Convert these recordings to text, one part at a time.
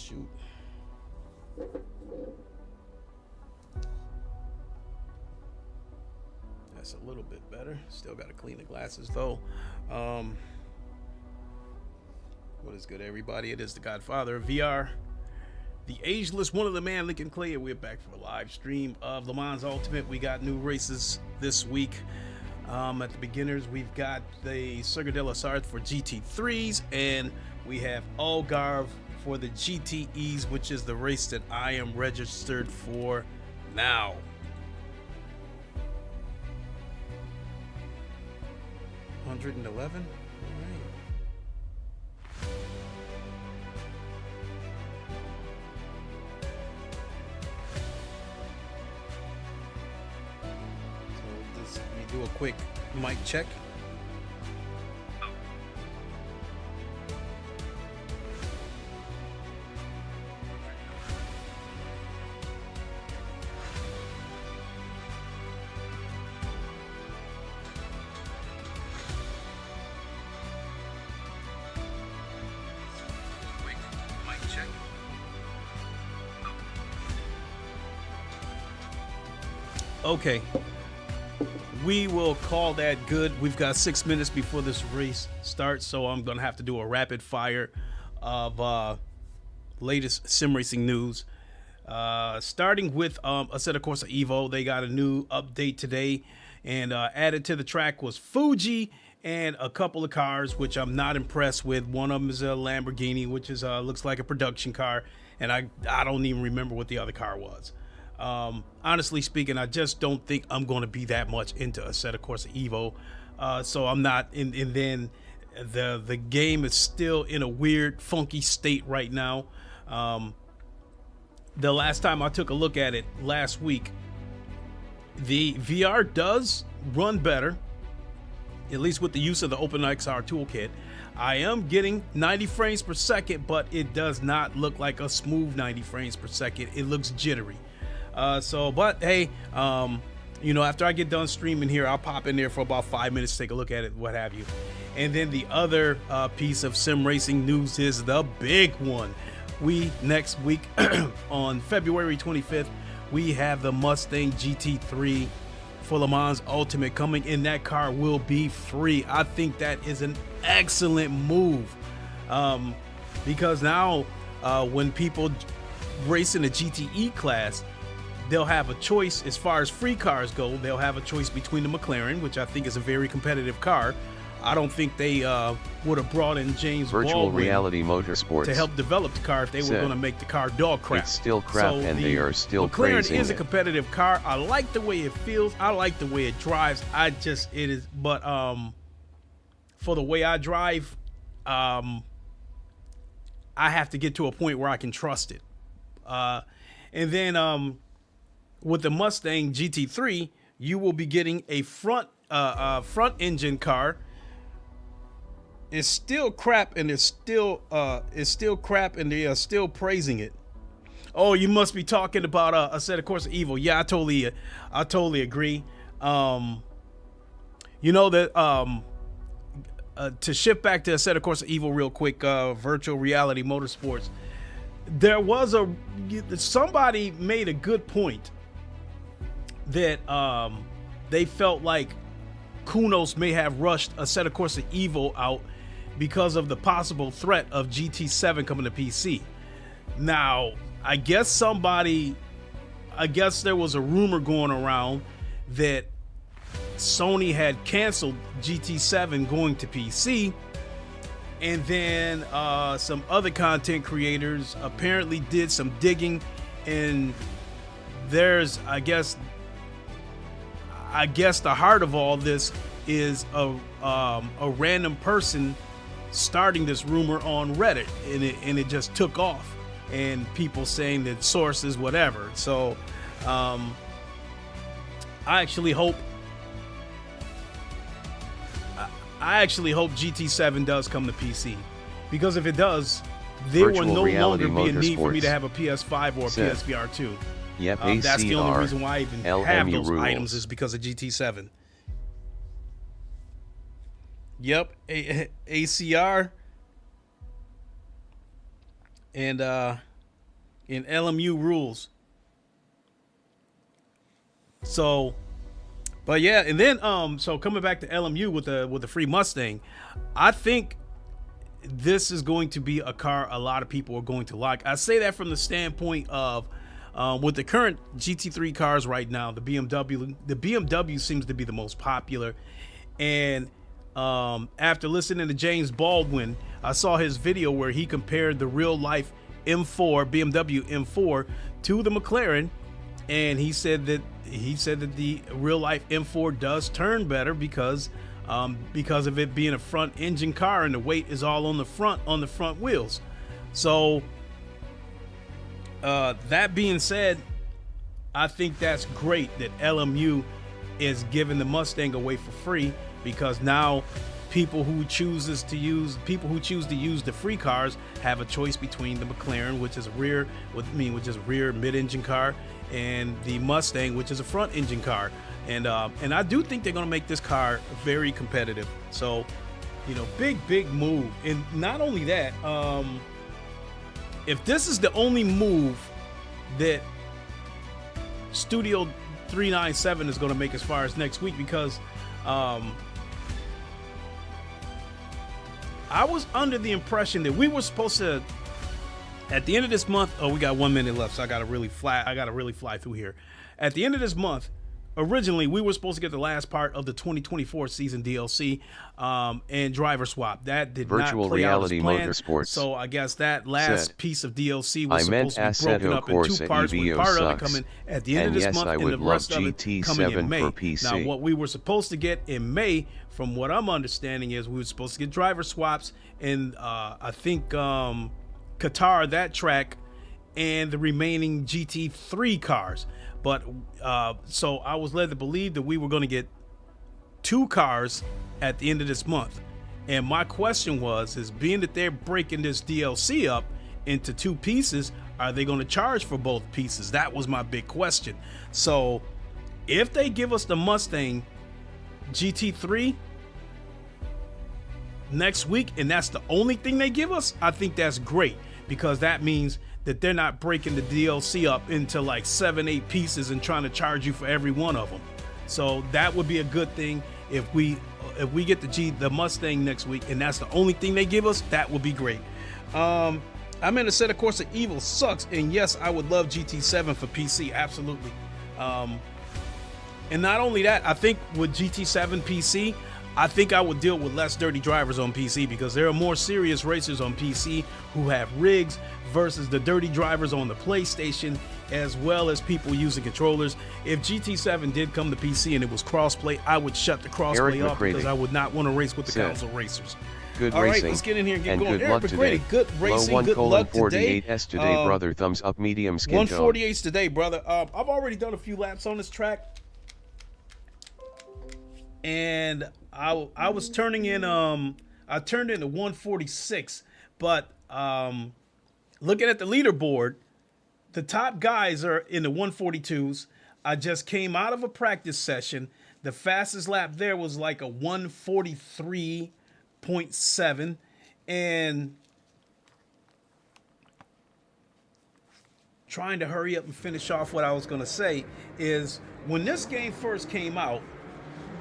shoot. That's a little bit better. Still got to clean the glasses though. What is good, everybody? It is the Godfather of VR, the ageless one of the man, Lincoln Clay, and we're back for a live stream of LeMans Ultimate. We got new races this week. At the beginners, we've got the Circuit de la Sarthe for GT3s, and we have Algarve for the GTEs, which is the race that I am registered for now. $111. All right. So let me do a quick mic check. Okay, we will call that good. We've got 6 minutes before this race starts, so I'm gonna have to do a rapid fire of latest sim racing news. Starting with Assetto Corsa Evo, they got a new update today, and added to the track was Fuji and a couple of cars, which I'm not impressed with. One of them is a Lamborghini, which is looks like a production car, and I don't even remember what the other car was. Honestly speaking, I just don't think I'm going to be that much into Assetto Corsa Evo, so I'm not in. And then the game is still in a weird, funky state right now. The last time I took a look at it last week, the VR does run better, at least with the use of the OpenXR toolkit. I am getting 90 frames per second, but it does not look like a smooth 90 frames per second. It looks jittery. But hey, you know, after I get done streaming here, I'll pop in there for about 5 minutes to take a look at it, what have you. And then the other piece of sim racing news is the big one. Next week on February 25th, we have the Mustang GT3 for LeMans Ultimate coming, and that car will be free. I think that is an excellent move, because now when people race in the GTE class, they'll have a choice as far as free cars go. They'll have a choice between the McLaren, which I think is a very competitive car. I don't think they would have brought in James Virtual Baldwin Reality Motorsports to help develop the car if they were going to make the car dog crap. It's still crap, so and they are still McLaren praising is a it. competitive car. I like the way it feels. I like the way it drives. But for the way I drive, I have to get to a point where I can trust it. And then with the Mustang GT3, you will be getting a front engine car. It's still crap, and it's still crap, and they are still praising it. Oh, you must be talking about Assetto Corsa Evo. Yeah, I totally agree. You know that to shift back to Assetto Corsa Evo real quick, Virtual Reality Motorsports. There was somebody made a good point that they felt like Kunos may have rushed Assetto Corsa Evo out because of the possible threat of GT7 coming to PC. Now, I guess there was a rumor going around that Sony had canceled GT7 going to PC, and then some other content creators apparently did some digging, and there's I guess the heart of all this is a random person starting this rumor on Reddit, and it just took off, and people saying that sources, whatever. So I actually hope GT7 does come to PC, because if it does, there will no longer be a need for me to have a PS5 or a PSVR 2. Yep, that's the only reason why I even have those rules. items, is because of GT7. Yep, ACR. And in LMU rules. So, but yeah, and then so coming back to LMU with the free Mustang, I think this is going to be a car a lot of people are going to like. I say that from the standpoint of with the current GT3 cars right now, the BMW seems to be the most popular. And after listening to James Baldwin, I saw his video where he compared the real life M4 BMW M4 to the McLaren, and he said that the real life M4 does turn better because of it being a front engine car and the weight is all on the front wheels. So that being said, I think that's great that LMU is giving the Mustang away for free, because now people who choose to use the free cars have a choice between the McLaren, which is a rear mid-engine car, and the Mustang, which is a front engine car. And I do think they're going to make this car very competitive. So, you know, big move. And not only that, if this is the only move that Studio 397 is going to make as far as next week, because I was under the impression that we were supposed to, at the end of this month, we got 1 minute left, so I gotta really fly through here. At the end of this month, originally we were supposed to get the last part of the 2024 season DLC and driver swap. That did Virtual not play reality out as planned, motorsports. so I guess that last piece of DLC was I meant supposed to be broken up in two parts, with part of it coming at the end of this month and the rest of it coming in May. Now, what we were supposed to get in May, from what I'm understanding, is we were supposed to get driver swaps and I think Qatar, that track, and the remaining GT3 cars. But so I was led to believe that we were going to get 2 cars at the end of this month. And my question is being that they're breaking this DLC up into 2 pieces, are they going to charge for both pieces? That was my big question. So if they give us the Mustang GT3 next week, and that's the only thing they give us, I think that's great, because that means that they're not breaking the DLC up into like 7-8 pieces and trying to charge you for every one of them. So that would be a good thing. If we get the Mustang next week and that's the only thing they give us, that would be great. I'm in a set, of course, of Evil sucks, and yes, I would love GT7 for PC, absolutely. And not only that, I think with GT7 PC, I think I would deal with less dirty drivers on PC, because there are more serious racers on PC who have rigs versus the dirty drivers on the PlayStation, as well as people using controllers. If GT7 did come to PC and it was crossplay, I would shut the crossplay off, because I would not want to race with the console racers. Good All racing. Right, let's get in here and get and going. Good luck today. Good racing, good luck today. 1:48s today, brother. Thumbs up, medium skin tone. 1:48s today, brother. I've already done a few laps on this track, and I was turning in I turned into 146, but looking at the leaderboard, the top guys are in the 142s. I just came out of a practice session. The fastest lap there was like a 143.7, and trying to hurry up and finish off what I was going to say is, when this game first came out,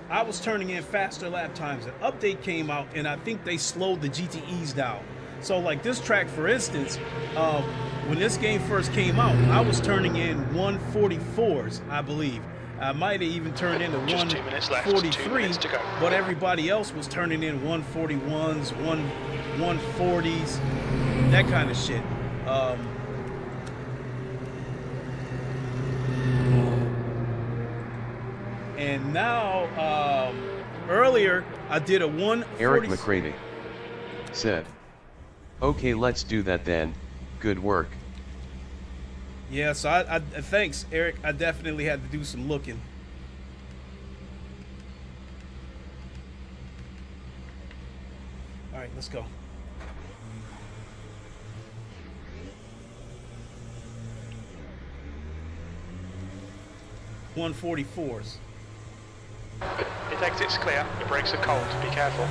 I was turning in faster lap times. An update came out, and I think they slowed the GTEs down. So like this track, for instance, when this game first came out, I was turning in 144s, I believe. I might have even turned into 143, but everybody else was turning in 141s, 140s, that kind of shit. And now, earlier, I did a 140. Eric McCready said, okay, let's do that then. Good work. Yeah, so I thanks, Eric. I definitely had to do some looking. All right, let's go. $144s. It exits clear, the brakes are cold, be careful.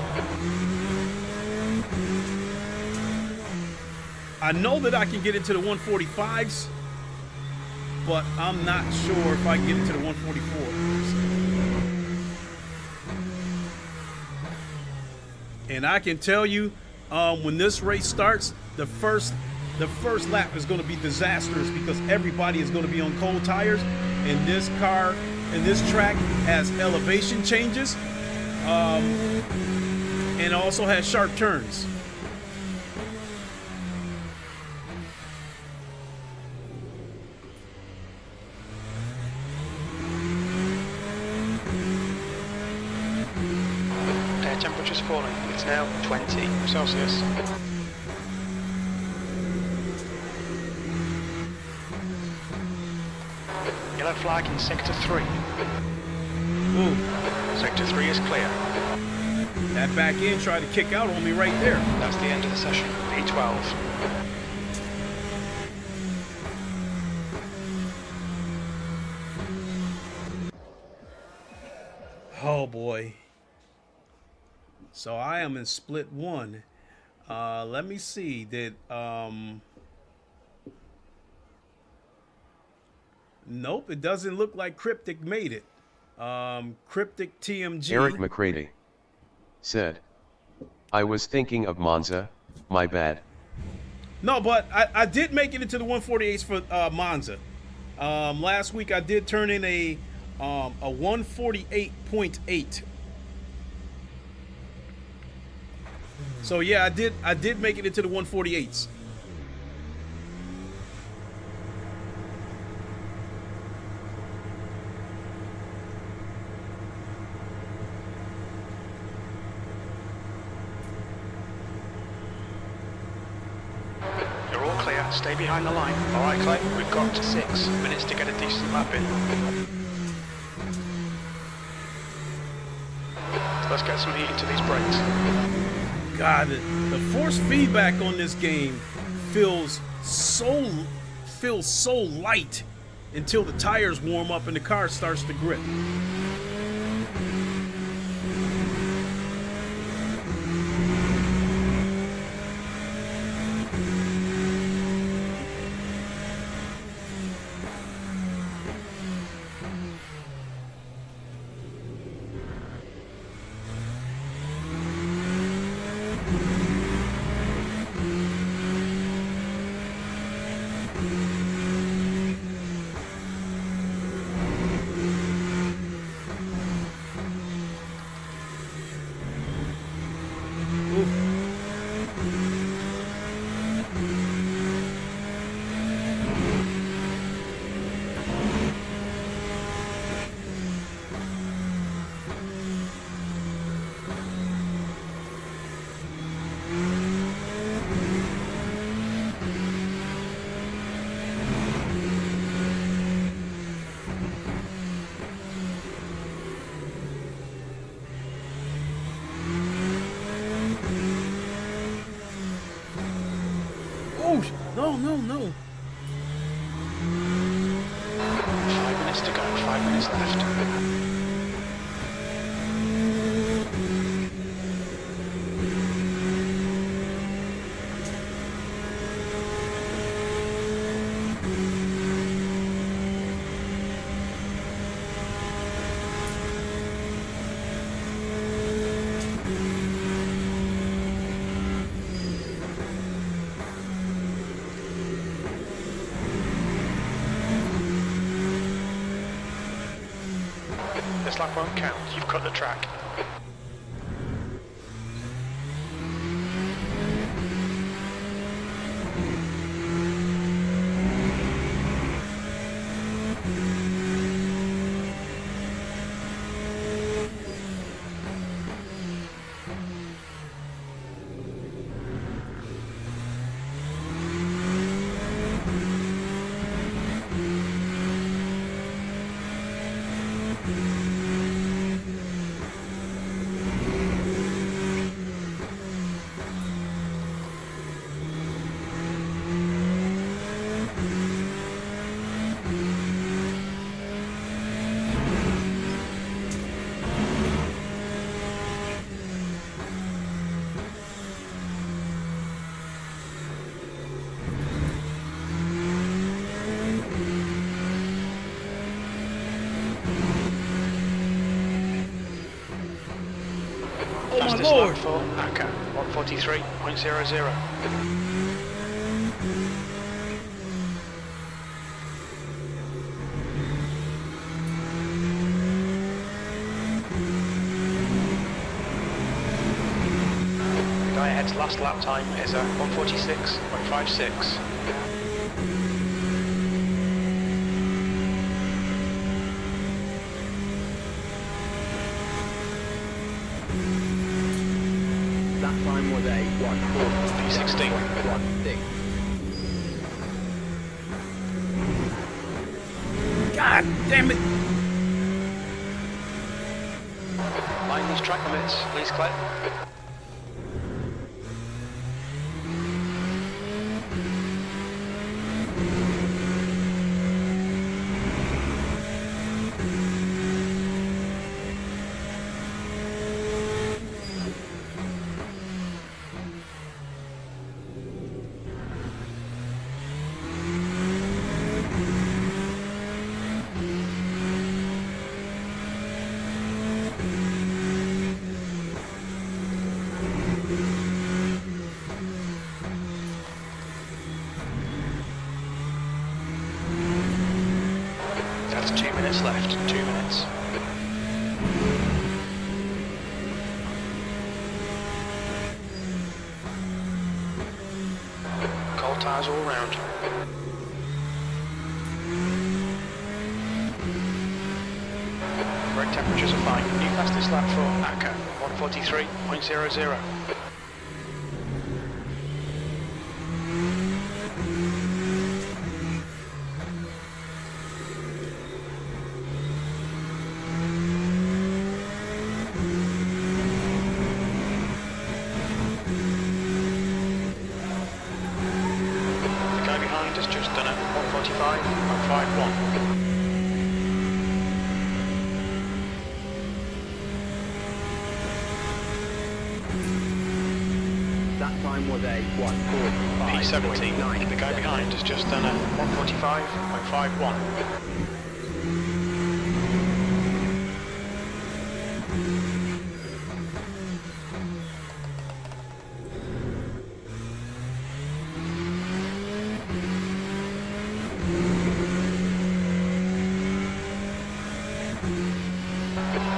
I know that I can get into the 145s, but I'm not sure if I can get into the 144. And I can tell you, when this race starts, the first lap is going to be disastrous because everybody is going to be on cold tires, and this car and this track has elevation changes, and also has sharp turns. Air temperature's falling. It's now 20 Celsius. Yellow flag in sector 3. Ooh, Sector 3 is clear. that back end tried to kick out on me right there. That's the end of the session. P12. Oh boy. So I am in split 1. Let me see. Did nope, it doesn't look like Cryptic made it. Cryptic TMG. Eric McCready said, I was thinking of Monza, my bad. No, but I did make it into the 148s for Monza. Last week I did turn in a 148.8. So yeah, I did make it into the 148s. You're all clear. Stay behind the line. All right, Clay. We've got 6 minutes to get a decent lap in. So let's get some heat into these brakes. God, the force feedback on this game feels so light until the tires warm up and the car starts to grip. No. 5 minutes to go. 5 minutes left. This lap won't count. You've cut the track. Fastest Lord. lap for ACA, 143.00. The guy ahead's last lap time is a 146.56. That time was a 16. 1:40.16. God damn it. Mind these track limits, please, Clay. That's 2 minutes left, 2 minutes. Cold tyres all round. Brake temperatures are fine. New fastest lap for ACA, 143.00. The guy behind has just done a 145.51. That time was a 1:45. P17, the guy behind has just done a 145.51.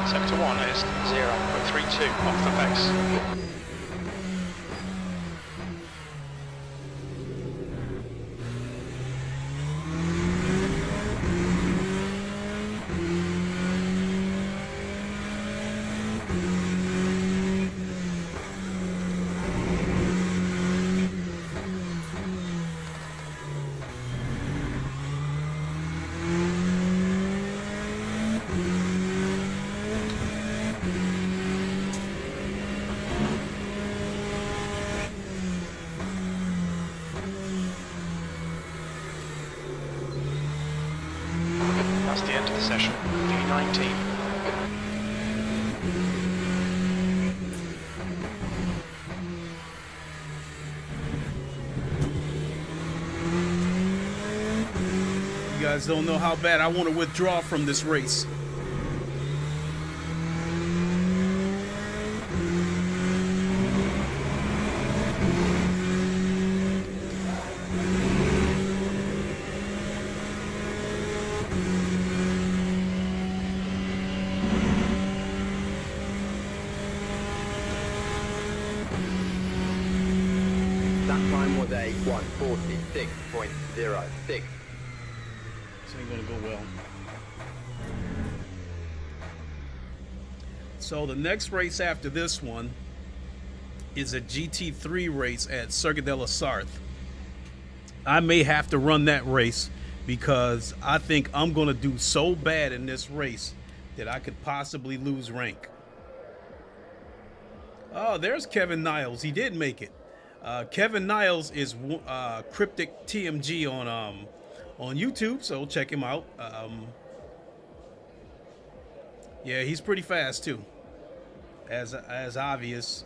Sector 1 is 0.32 off the pace. That's the end of the session. V19. You guys don't know how bad I want to withdraw from this race. That time was a 1:46.06. This ain't gonna go well. So the next race after this one is a GT3 race at Circuit de la Sarthe. I may have to run that race because I think I'm gonna do so bad in this race that I could possibly lose rank. Oh, there's Kevin Niles. He did make it. Kevin Niles is Cryptic TMG on YouTube, so check him out. Yeah, he's pretty fast too, as obvious.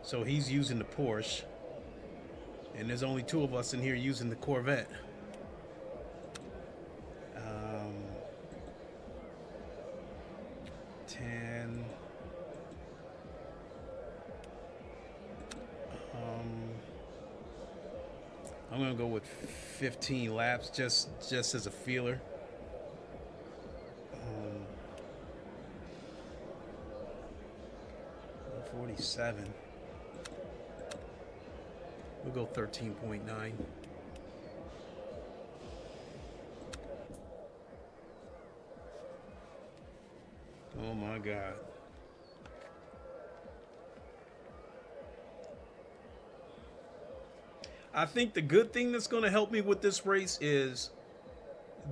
So he's using the Porsche, and there's only two of us in here using the Corvette. 10. I'm gonna go with 15 laps just as a feeler. 147. We'll go 13.9. Oh my God. I think the good thing that's going to help me with this race is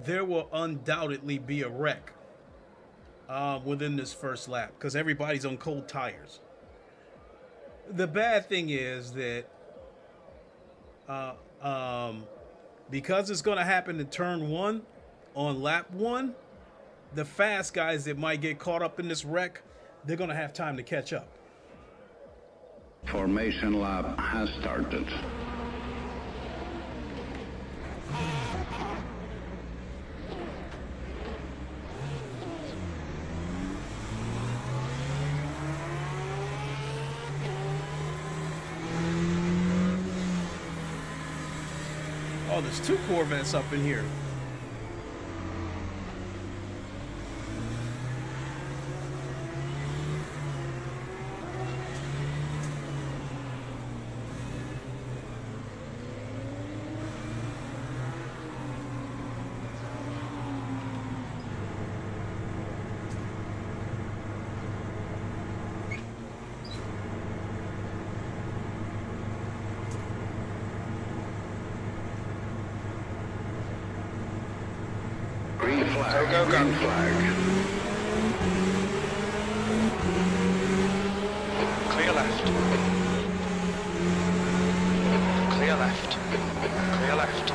there will undoubtedly be a wreck within this first lap because everybody's on cold tires. The bad thing is that because it's going to happen in turn 1 on lap 1, the fast guys that might get caught up in this wreck, they're going to have time to catch up. Formation lap has started. Oh, there's 2 Corvettes up in here. Green flag. Go, go, go. Green flag. Clear left. Clear left. Clear left.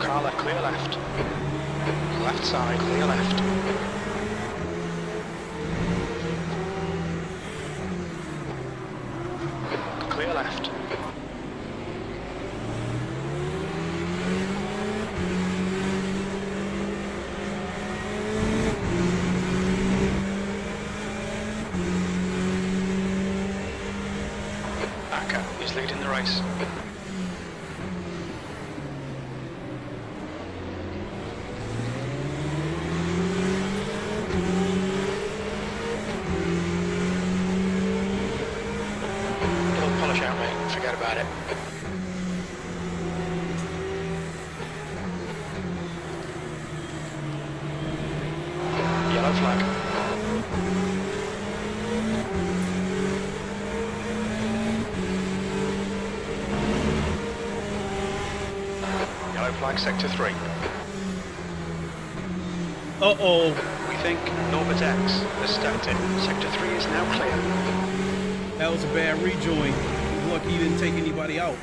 Car left, clear left. Left side, clear left. Clear left. He's leading the race. Don't polish out, mate. Forget about it. Yellow flag. Flag sector 3. Uh-oh. We think Norbert X has started. Sector 3 is now clear. That was a bad rejoin. He's lucky he didn't take anybody out.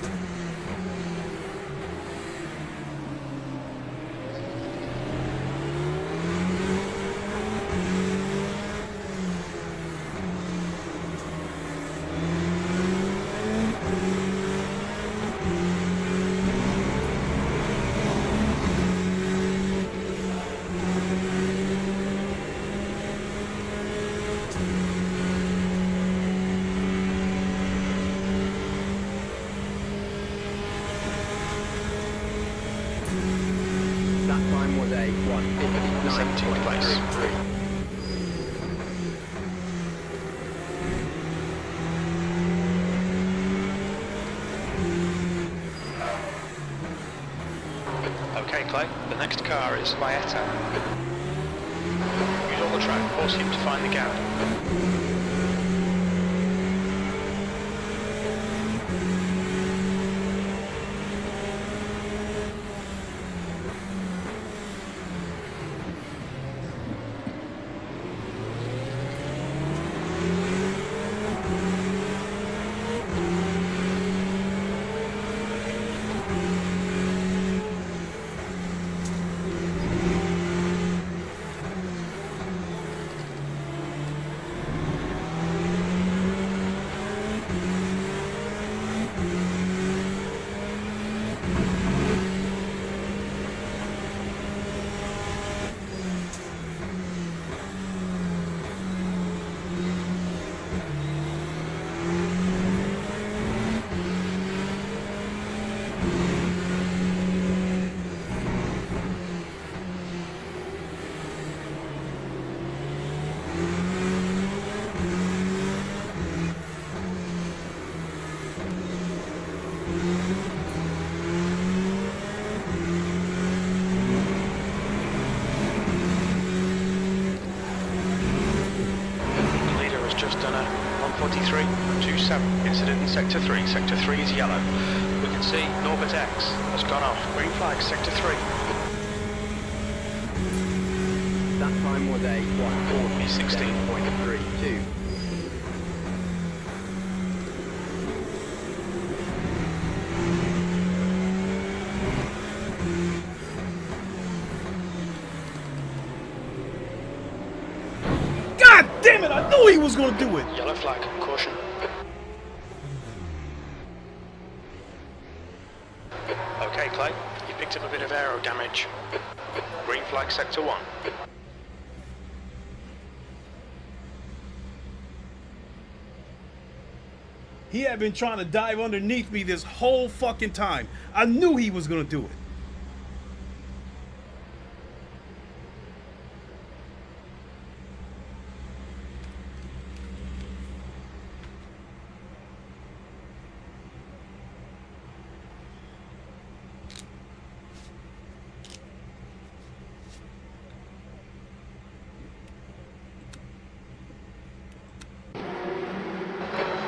That time was a 17th place. 1:59.33. Okay, Clay, the next car is Vieta. Use all the track, force him to find the gap. 143.27. Incident in Sector 3. Sector 3 is yellow. We can see Norbert X has gone off. Green flag, Sector 3. That time was a 1:40.32. God damn it! I knew he was gonna do it. Yellow flag, caution. Okay, Clay, you picked up a bit of aero damage. Green flag, Sector 1. He had been trying to dive underneath me this whole fucking time. I knew he was gonna do it.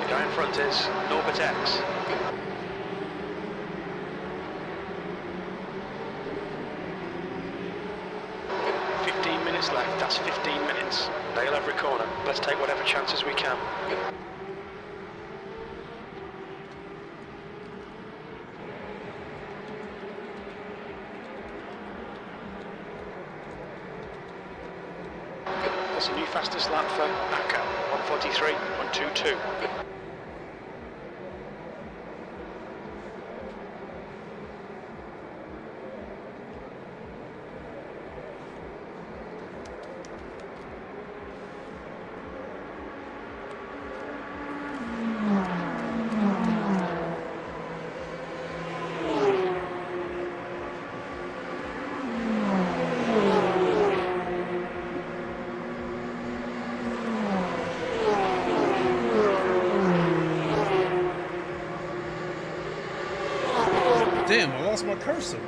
The guy in front is Norbert X. Left, that's 15 minutes. Nail every corner. Let's take whatever chances we can. That's a new fastest lap for Akka, 143.122. Damn, I lost my cursor.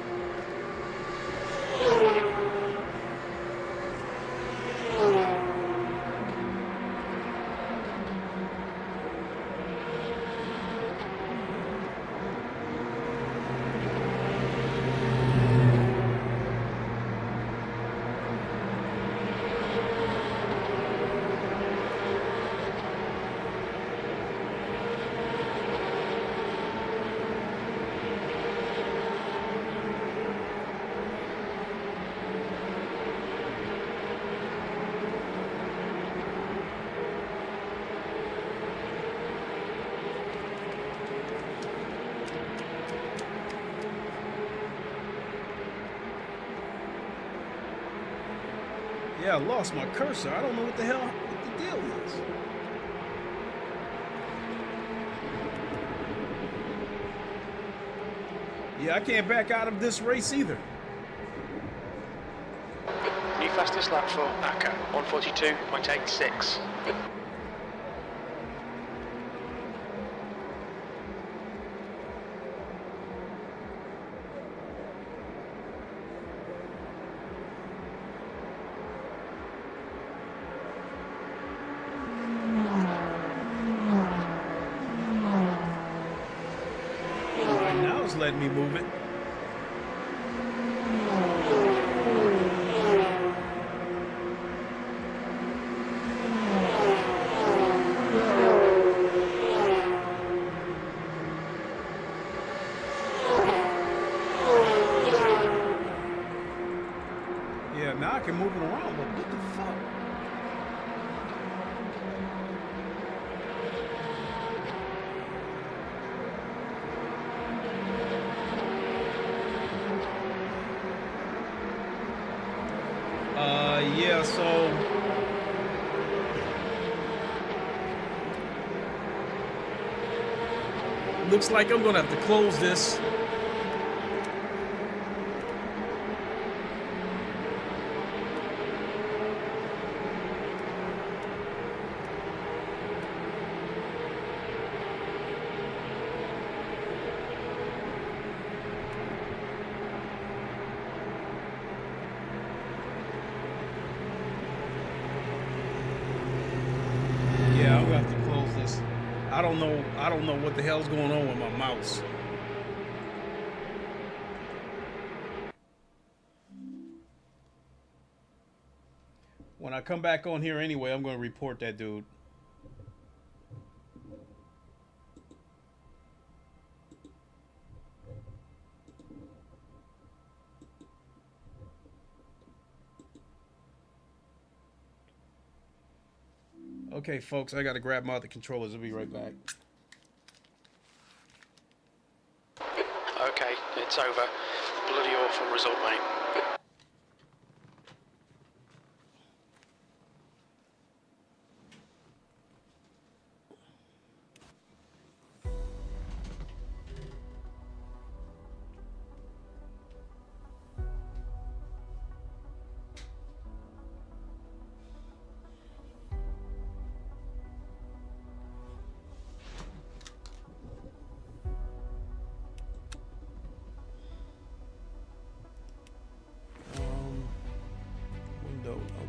Yeah, I lost my cursor. I don't know what the hell what the deal is. Yeah, I can't back out of this race either. New fastest lap for Akka, 142.86. Letting me move it. Yeah, now I can move it around, but what the fuck? Yeah, so looks like I'm gonna have to close this. Yeah, I'm gonna have to close this. I don't know what the hell's going on with my mouse. When I come back on here anyway, I'm going to report that dude. Okay, folks, I got to grab my other controllers. I'll be right back. Okay, it's over. Bloody awful result, mate.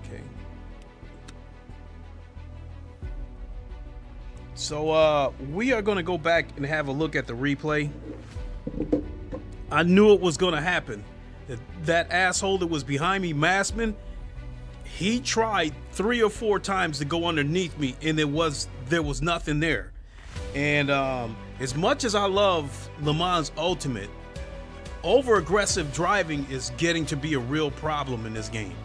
Okay. So we are going to go back and have a look at the replay. I knew it was going to happen. That asshole that was behind me, Massman, he tried 3 or 4 times to go underneath me, and there was nothing there. And as much as I love LeMans Ultimate, over-aggressive driving is getting to be a real problem in this game.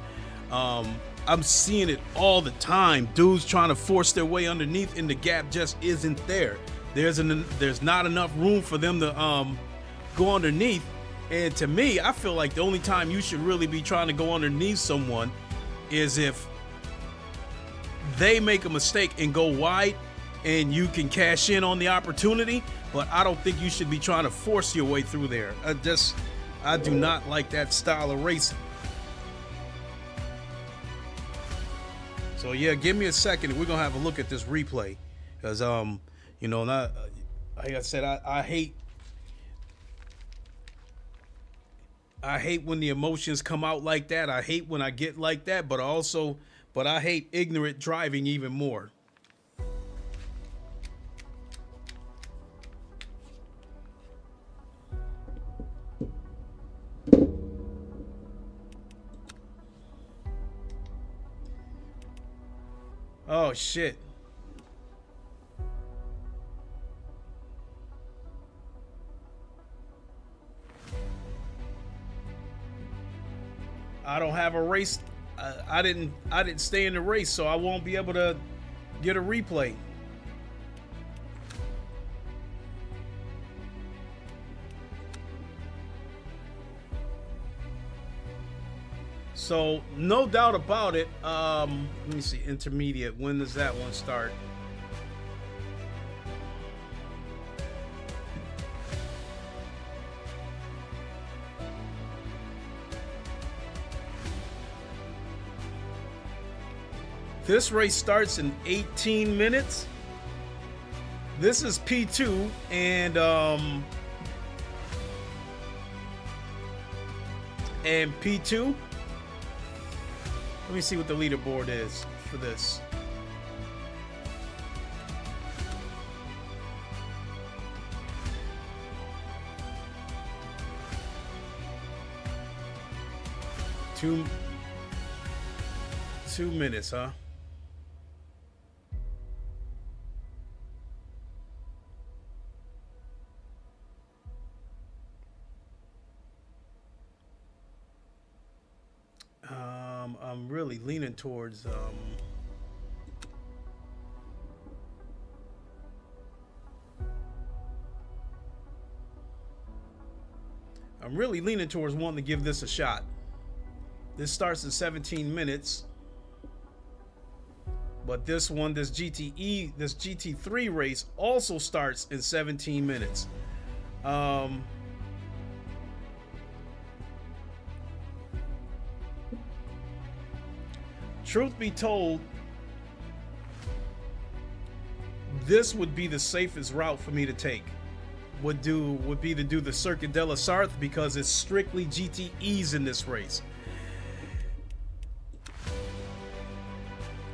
I'm seeing it all the time. Dudes trying to force their way underneath, and the gap just isn't there. There's not enough room for them to go underneath. And to me, I feel like the only time you should really be trying to go underneath someone is if they make a mistake and go wide, and you can cash in on the opportunity. But I don't think you should be trying to force your way through there. I do not like that style of racing. So yeah, give me a second and we're gonna have a look at this replay, because you know, like I said, I hate when the emotions come out like that. I hate when I get like that, but I hate ignorant driving even more. Oh shit. I don't have a race. I didn't stay in the race, so I won't be able to get a replay. So no doubt about it. Let me see, intermediate. When does that one start? This race starts in 18 minutes. This is P2 and P2. Let me see what the leaderboard is for this. Two minutes, huh? I'm really leaning towards wanting to give this a shot. This starts in 17 minutes. But this GT3 race also starts in 17 minutes. Truth be told, this would be the safest route for me to take. Would be to do the Circuit de la Sarthe, because it's strictly GTEs in this race.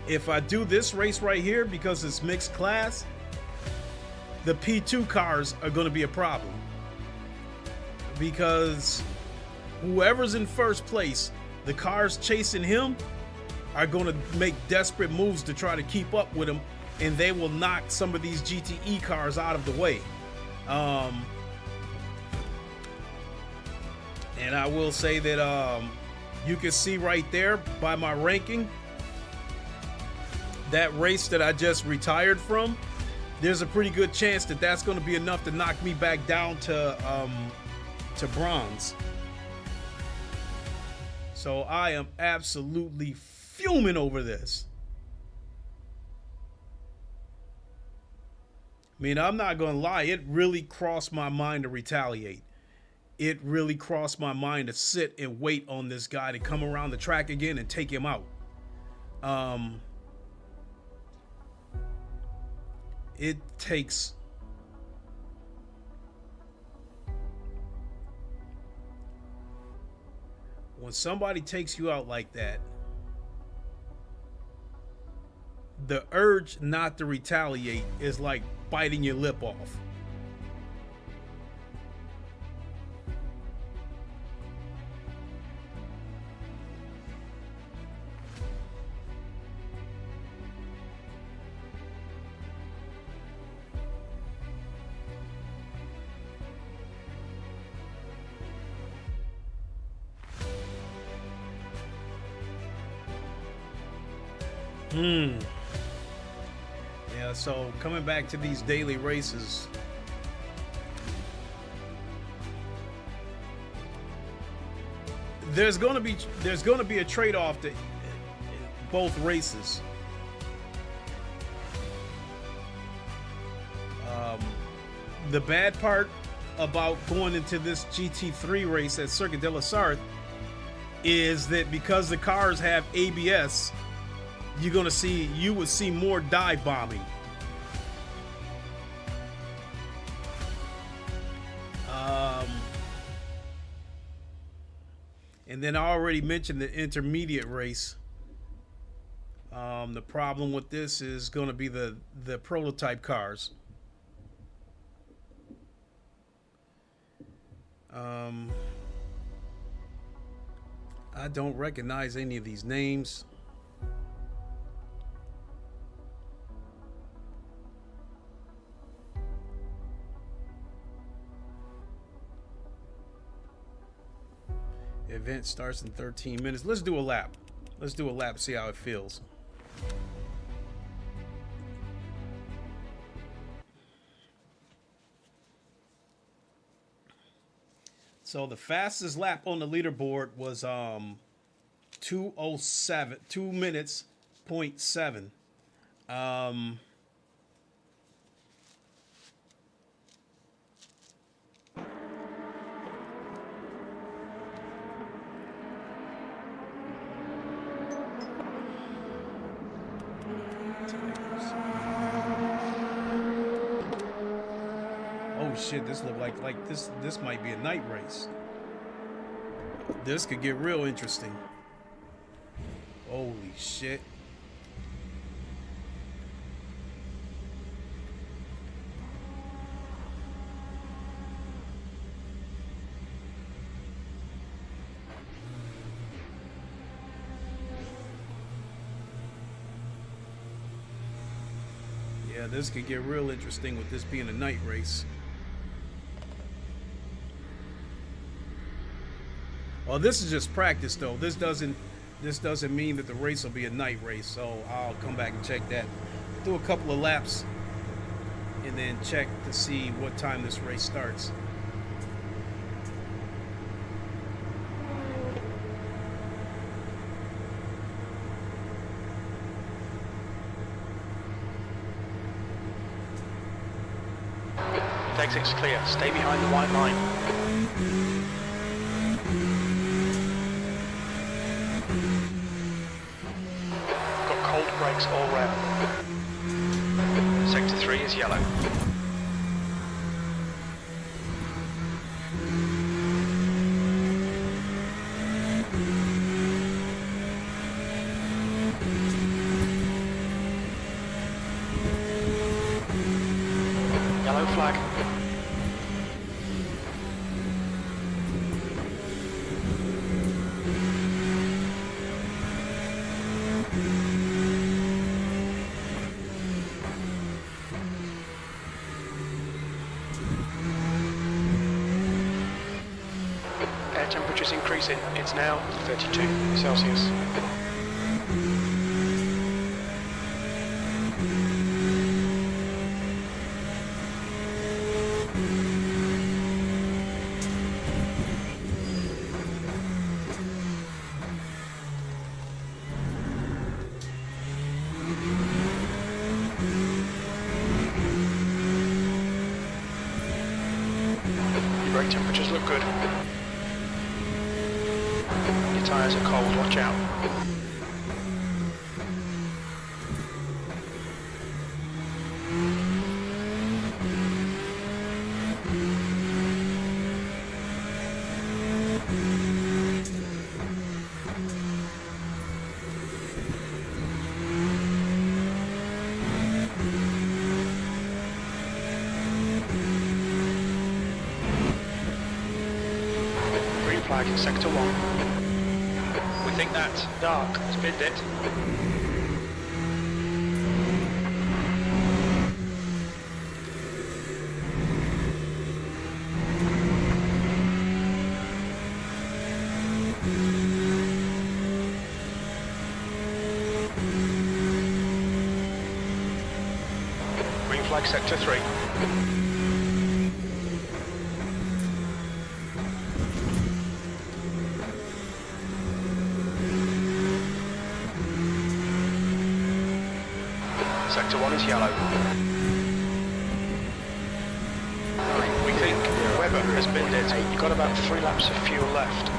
If I do this race right here, because it's mixed class, the P2 cars are going to be a problem, because whoever's in first place, the cars chasing him are going to make desperate moves to try to keep up with him, and they will knock some of these GTE cars out of the way. And I will say that you can see right there by my ranking, that race that I just retired from, there's a pretty good chance that that's going to be enough to knock me back down to bronze. So I am absolutely fuming over this. I mean, I'm not going to lie. It really crossed my mind to retaliate. It really crossed my mind to sit and wait on this guy to come around the track again and take him out. It takes... When somebody takes you out like that, the urge not to retaliate is like biting your lip off. Yeah, so coming back to these daily races, there's going to be a trade-off to both races. The bad part about going into this GT3 race at Circuit de la Sarthe is that because the cars have ABS, you would see more dive bombing. And then I already mentioned the intermediate race. The problem with this is going to be the prototype cars. I don't recognize any of these names. Event starts in 13 minutes. Let's do a lap. Let's do a lap, see how it feels. So the fastest lap on the leaderboard was 2:07, 2 minutes, 0.7. Oh shit, this look like this might be a night race. This could get real interesting. Holy shit. Yeah, this could get real interesting with this being a night race. Well, this is just practice though. This doesn't mean that the race will be a night race, so I'll come back and check that. Do a couple of laps and then check to see what time this race starts. Exit's clear. Stay behind the white line. Got cold brakes all round. Sector 3 is yellow. Yellow yellow flag. Air temperature's increasing. It's now 32 Celsius. Your brake temperatures look good. Your tyres are cold, watch out. Green flag in sector 1. We think that's dark. Spin it. Green flag sector 3. Sector 1 is yellow. We think Weber has binned it. You've got about 3 laps of fuel left.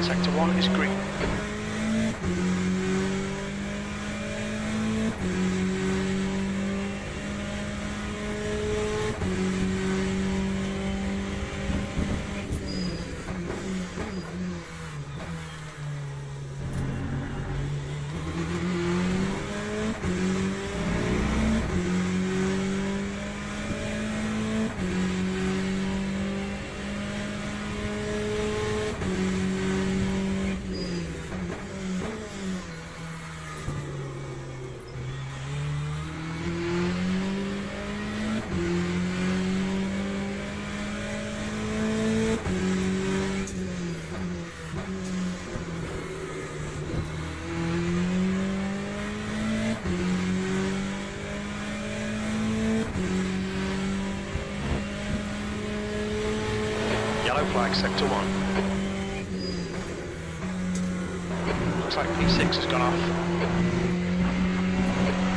Sector 1 is green. Yellow flag, sector 1. Looks like P6 has gone off.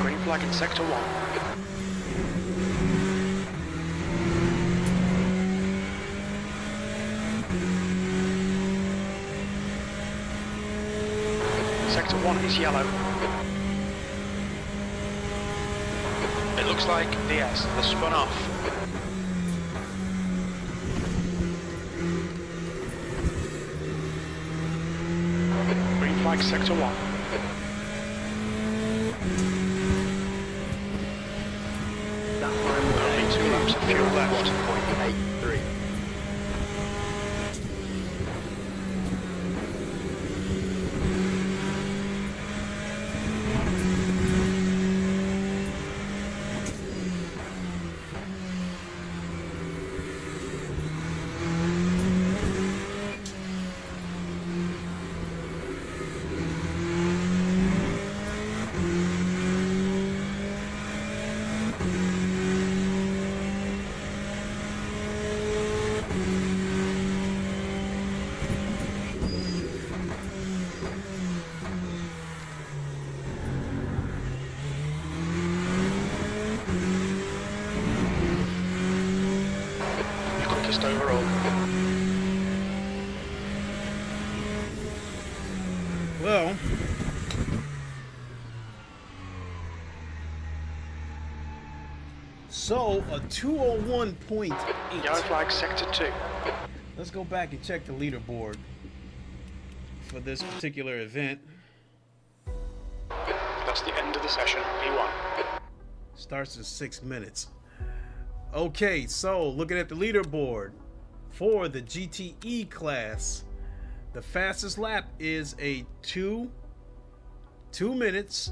Green flag in sector 1. Sector 1 is yellow. It looks like DS has spun off. Green flag sector 1. That time will Only take 2 laps of fuel left. 1.83. Quickest overall. Well, So a 201.8. Yellow flag sector 2. Let's go back and check the leaderboard for this particular event. That's the end of the session, P1. Starts in 6 minutes. Okay, so looking at the leaderboard for the GTE class, the fastest lap is a 2 minutes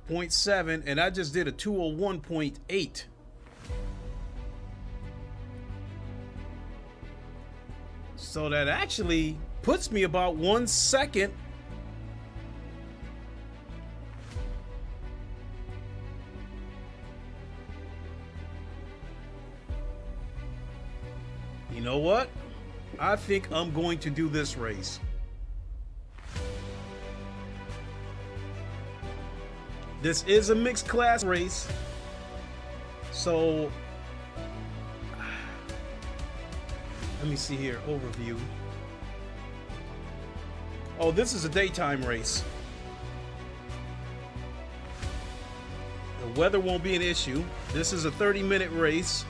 0.7, and I just did a 201.8. So that actually puts me about 1 second You know what? I think I'm going to do this race. This is a mixed class race. So let me see here, overview. Oh, this is a daytime race. The weather won't be an issue. This is a 30-minute race.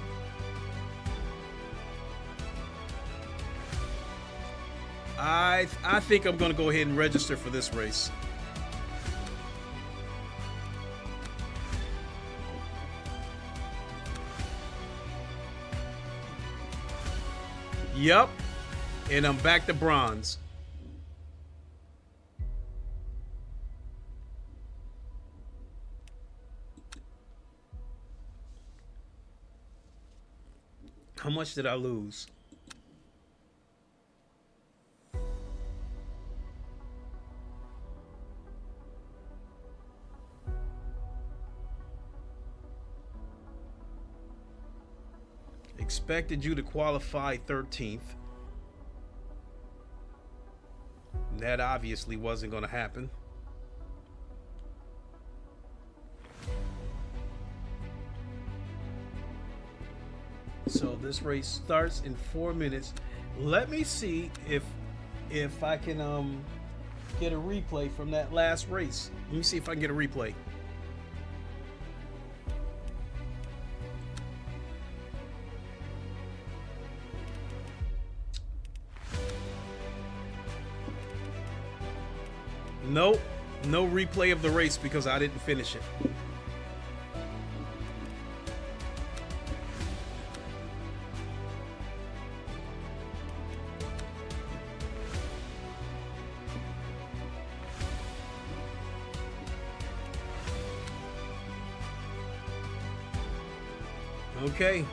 I think I'm going to go ahead and register for this race. Yep, and I'm back to bronze. How much did I lose? Expected you to qualify 13th. That obviously wasn't going to happen. So this race starts in 4 minutes. Let me see if I can get a replay from that last race. Let me see if I can get a replay. Nope, no replay of the race because I didn't finish it. Okay,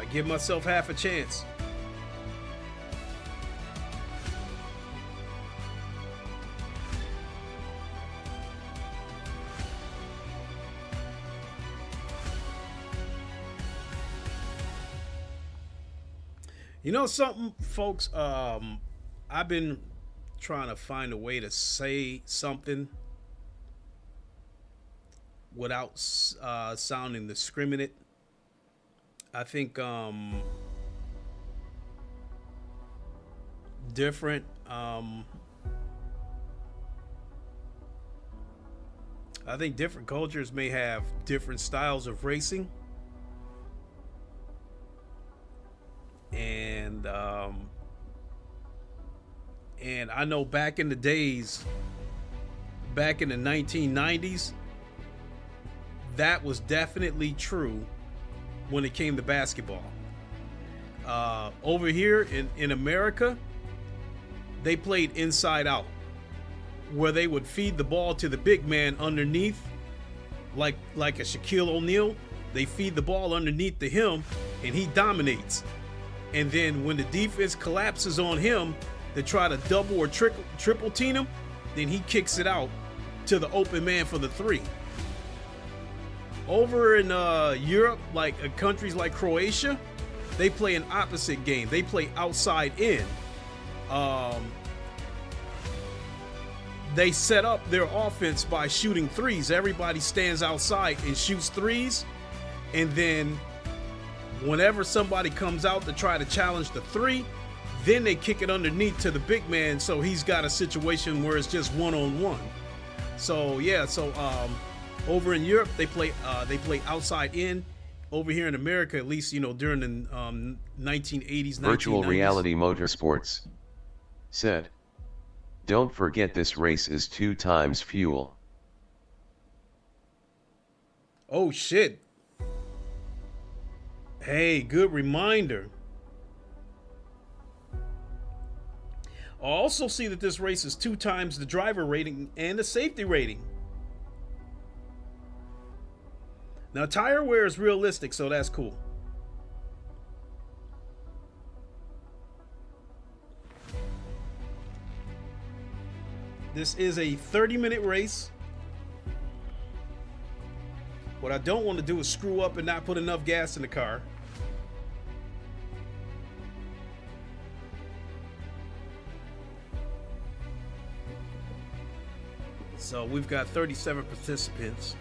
I give myself half a chance. You know something, folks? I've been trying to find a way to say something without sounding discriminate. I think different. I think different cultures may have different styles of racing. And I know back in the days, back in the 1990s, that was definitely true when it came to basketball. Over here in America, they played inside out, where they would feed the ball to the big man underneath, like a Shaquille O'Neal. They feed the ball underneath to him, and he dominates. And then when the defense collapses on him to try to double or triple team him, then he kicks it out to the open man for the three. Over in Europe, like countries like Croatia, they play an opposite game. They play outside in. They set up their offense by shooting threes. Everybody stands outside and shoots threes, and then whenever somebody comes out to try to challenge the three, then they kick it underneath to the big man, so he's got a situation where it's just one-on-one. So yeah, Over in Europe, they play outside in. Over here in America, at least, you know, during the 1980s, 1990s. Virtual Reality Motorsports said, "Don't forget this race is 2 times fuel." Oh shit. Hey, good reminder. I also see that this race is 2 times the driver rating and the safety rating. Now, tire wear is realistic, so that's cool. This is a 30-minute race. What I don't want to do is screw up and not put enough gas in the car. So we've got 37 participants.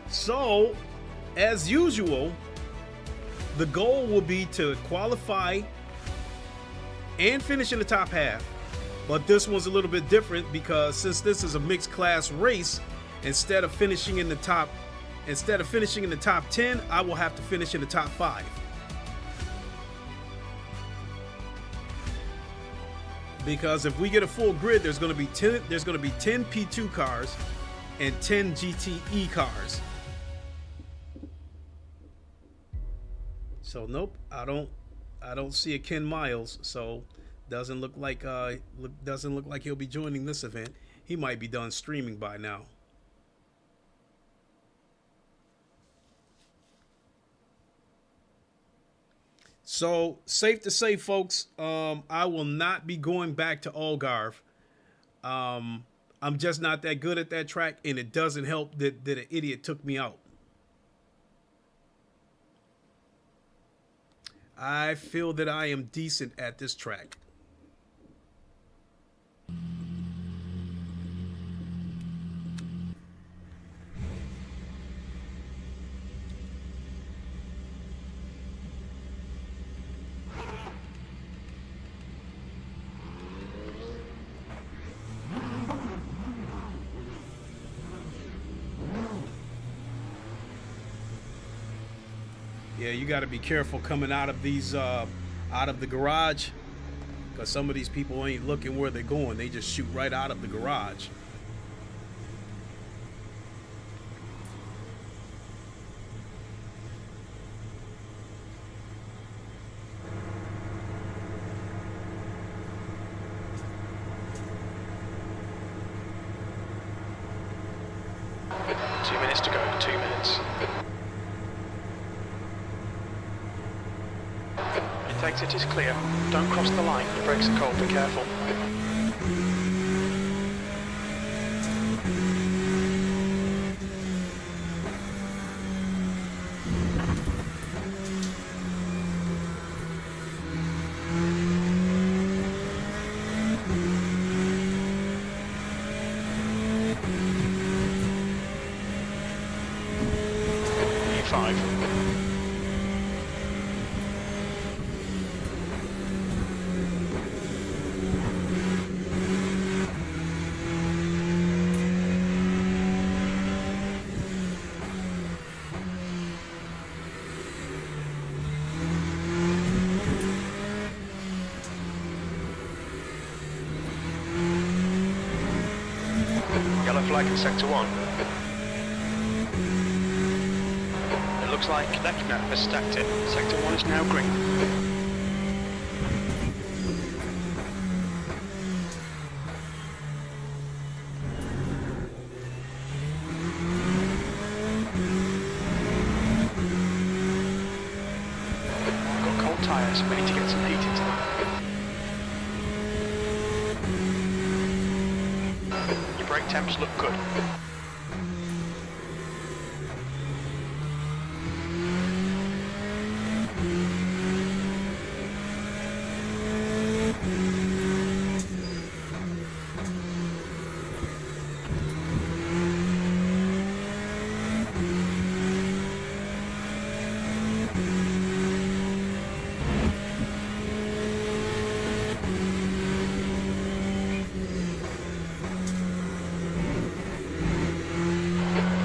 So, as usual, the goal will be to qualify and finish in the top half. But this one's a little bit different because since this is a mixed class race, instead of finishing in the top 10, I will have to finish in the top 5. Because if we get a full grid, there's going to be 10 P2 cars and 10 GTE cars. So nope, I don't see a Ken Miles, so doesn't look like he'll be joining this event. He might be done streaming by now. So safe to say, folks, I will not be going back to Algarve. I'm just not that good at that track, and it doesn't help that an idiot took me out. I feel that I am decent at this track. Yeah, you got to be careful coming out of these, out of the garage, because some of these people ain't looking where they're going. They just shoot right out of the garage. Two minutes to go, 2 minutes. Exit is clear. Don't cross the line. Your brakes are cold. Be careful. E5. Yellow flag in sector 1. It looks like Lechner has stacked it. Sector 1 is now green. Got cold tyres, we need to get some heat into them. Brake temps look good.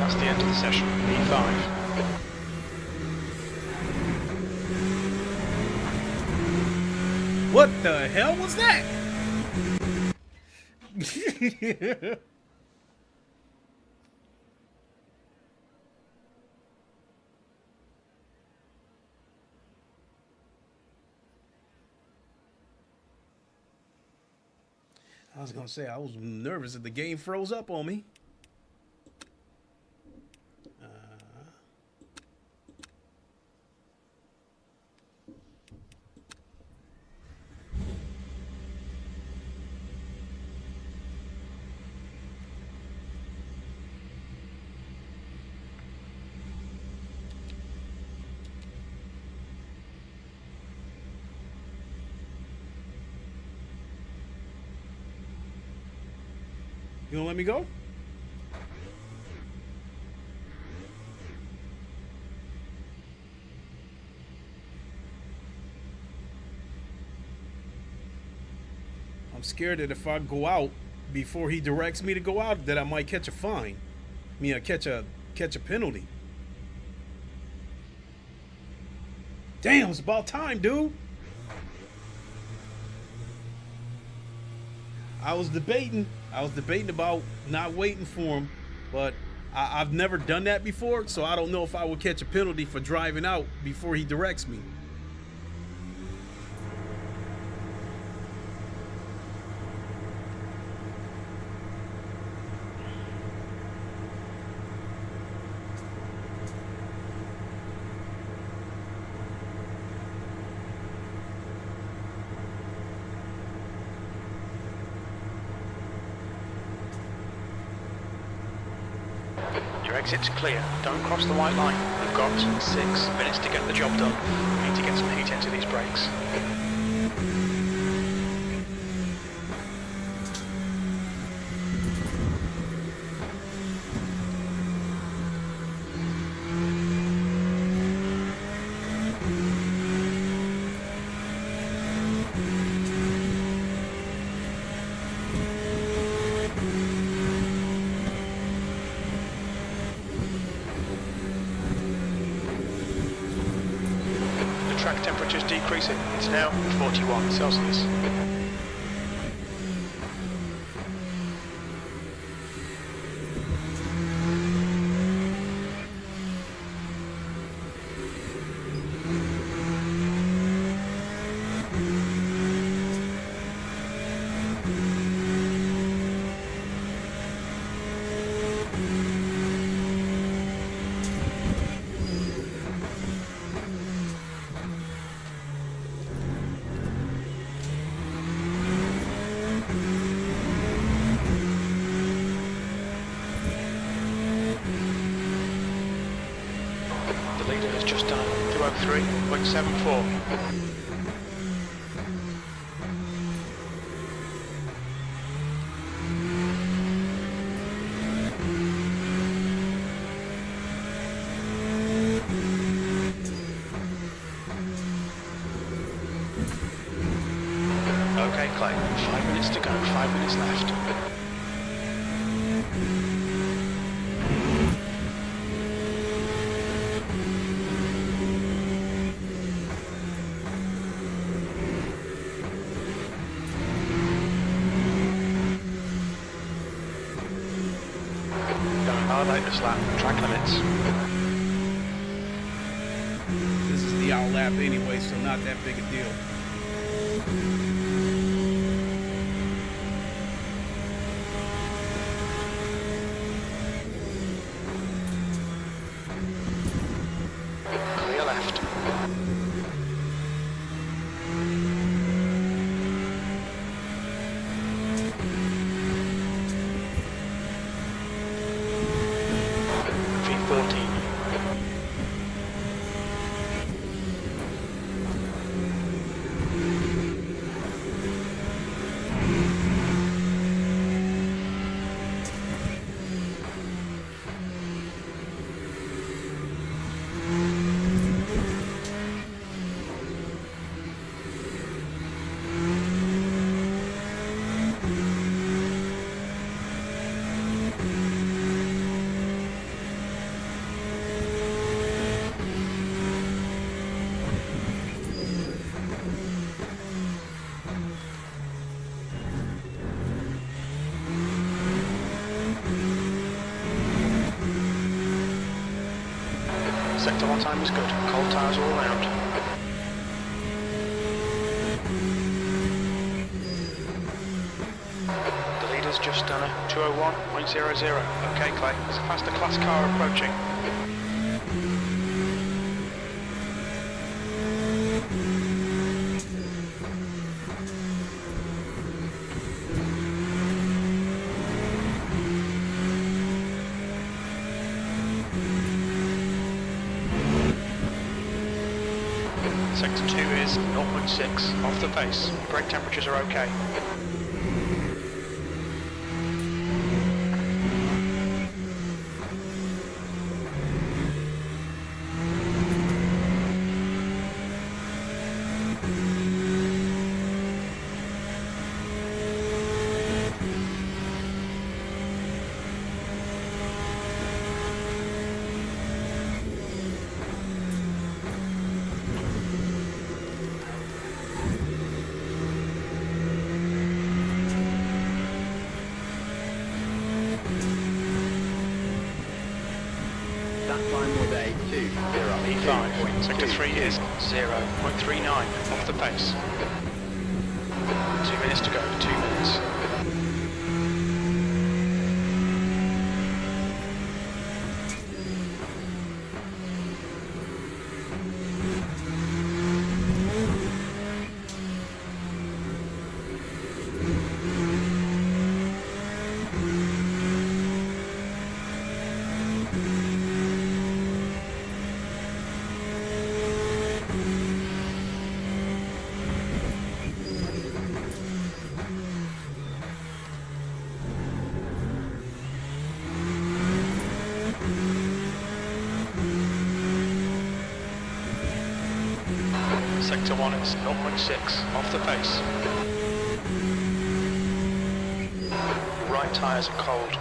That's the end of the session. E5. What the hell was that? I was gonna say I was nervous that the game froze up on me. You gonna let me go? I'm scared that if I go out before he directs me to go out, that I might catch a fine. I mean, catch a penalty. Damn, it's about time, dude. I was debating about not waiting for him, but I've never done that before, so I don't know if I would catch a penalty for driving out before he directs me. Your exit's clear. Don't cross the white line. You've got 6 minutes to get the job done. You need to get some heat into these brakes. Track temperature's decreasing. It's now 41 Celsius. Leader has just done 203.74. Okay, Clay, 5 minutes to go, 5 minutes left. Hard this lap, track limits. This is the out lap anyway, so not that big a deal. Clear left. V14. Sector 1 time is good. Cold tires all around. The leader's just done a 201.00. Okay, Clay. There's a faster class car approaching. Sector 2 is 0.6 off the pace. Brake temperatures are okay. That time was a 2, 0, E5. Sector 3 is 0.39 off the pace. 2 minutes to go. 2 minutes. Sector 1 is 0.6 off the pace. Right tyres are cold.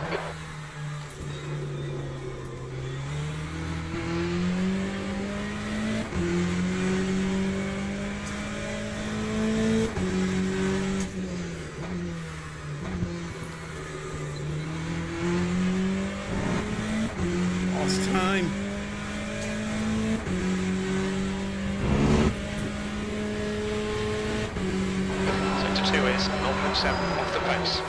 Lost time. Sector 2 is 0.7 off the pace.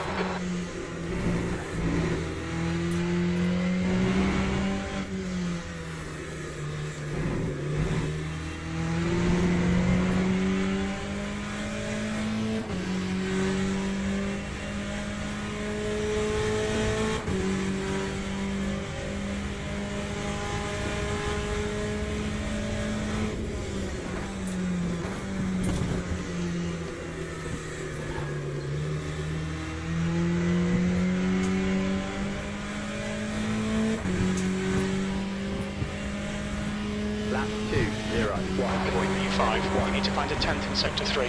lap 2, 0, 1.E5. We need to find a 10th in Sector 3.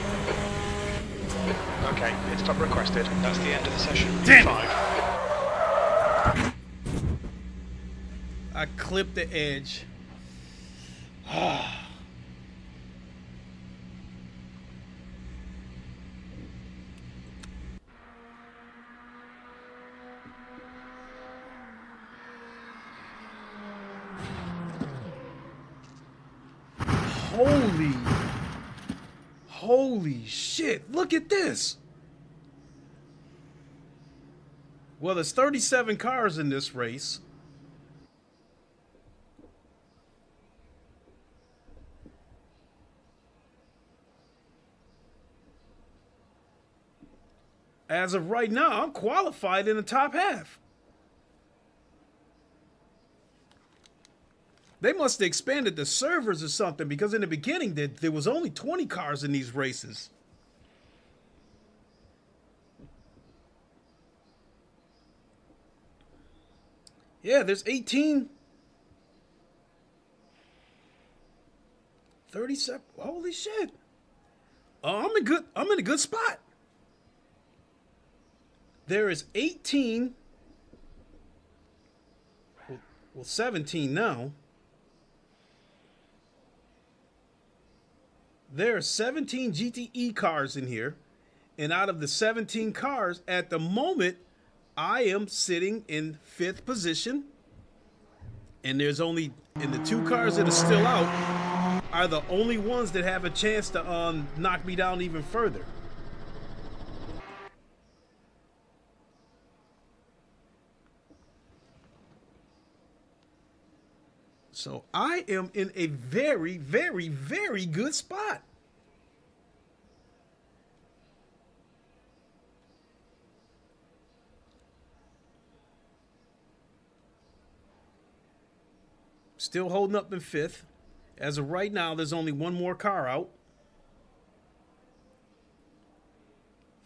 Okay, pit stop requested. That's the end of the session. Damn it. E5. I clipped the edge. Holy shit, look at this. Well, there's 37 cars in this race. As of right now, I'm qualified in the top half. They must have expanded the servers or something, because in the beginning there was only 20 cars in these races. Yeah, there's 18. 37. Holy shit. I'm in a good spot. There is 18. Well, 17 now. There are 17 GTE cars in here, and out of the 17 cars, at the moment, I am sitting in 5th position. And there's only, and the 2 cars that are still out are the only ones that have a chance to knock me down even further. So I am in a very, very, very good spot. Still holding up in 5th. As of right now, there's only one more car out.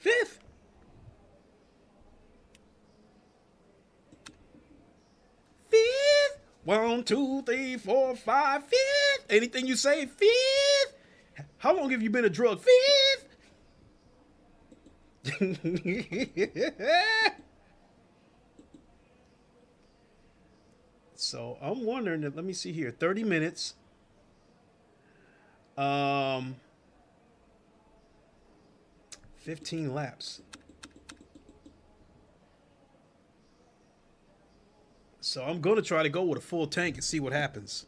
5th. Fifth. 1, 2, 3, 4, 5. 5th. Anything you say, 5th. How long have you been a drug? 5th. So I'm wondering, let me see here, 30 minutes. 15 laps. So I'm going to try to go with a full tank and see what happens.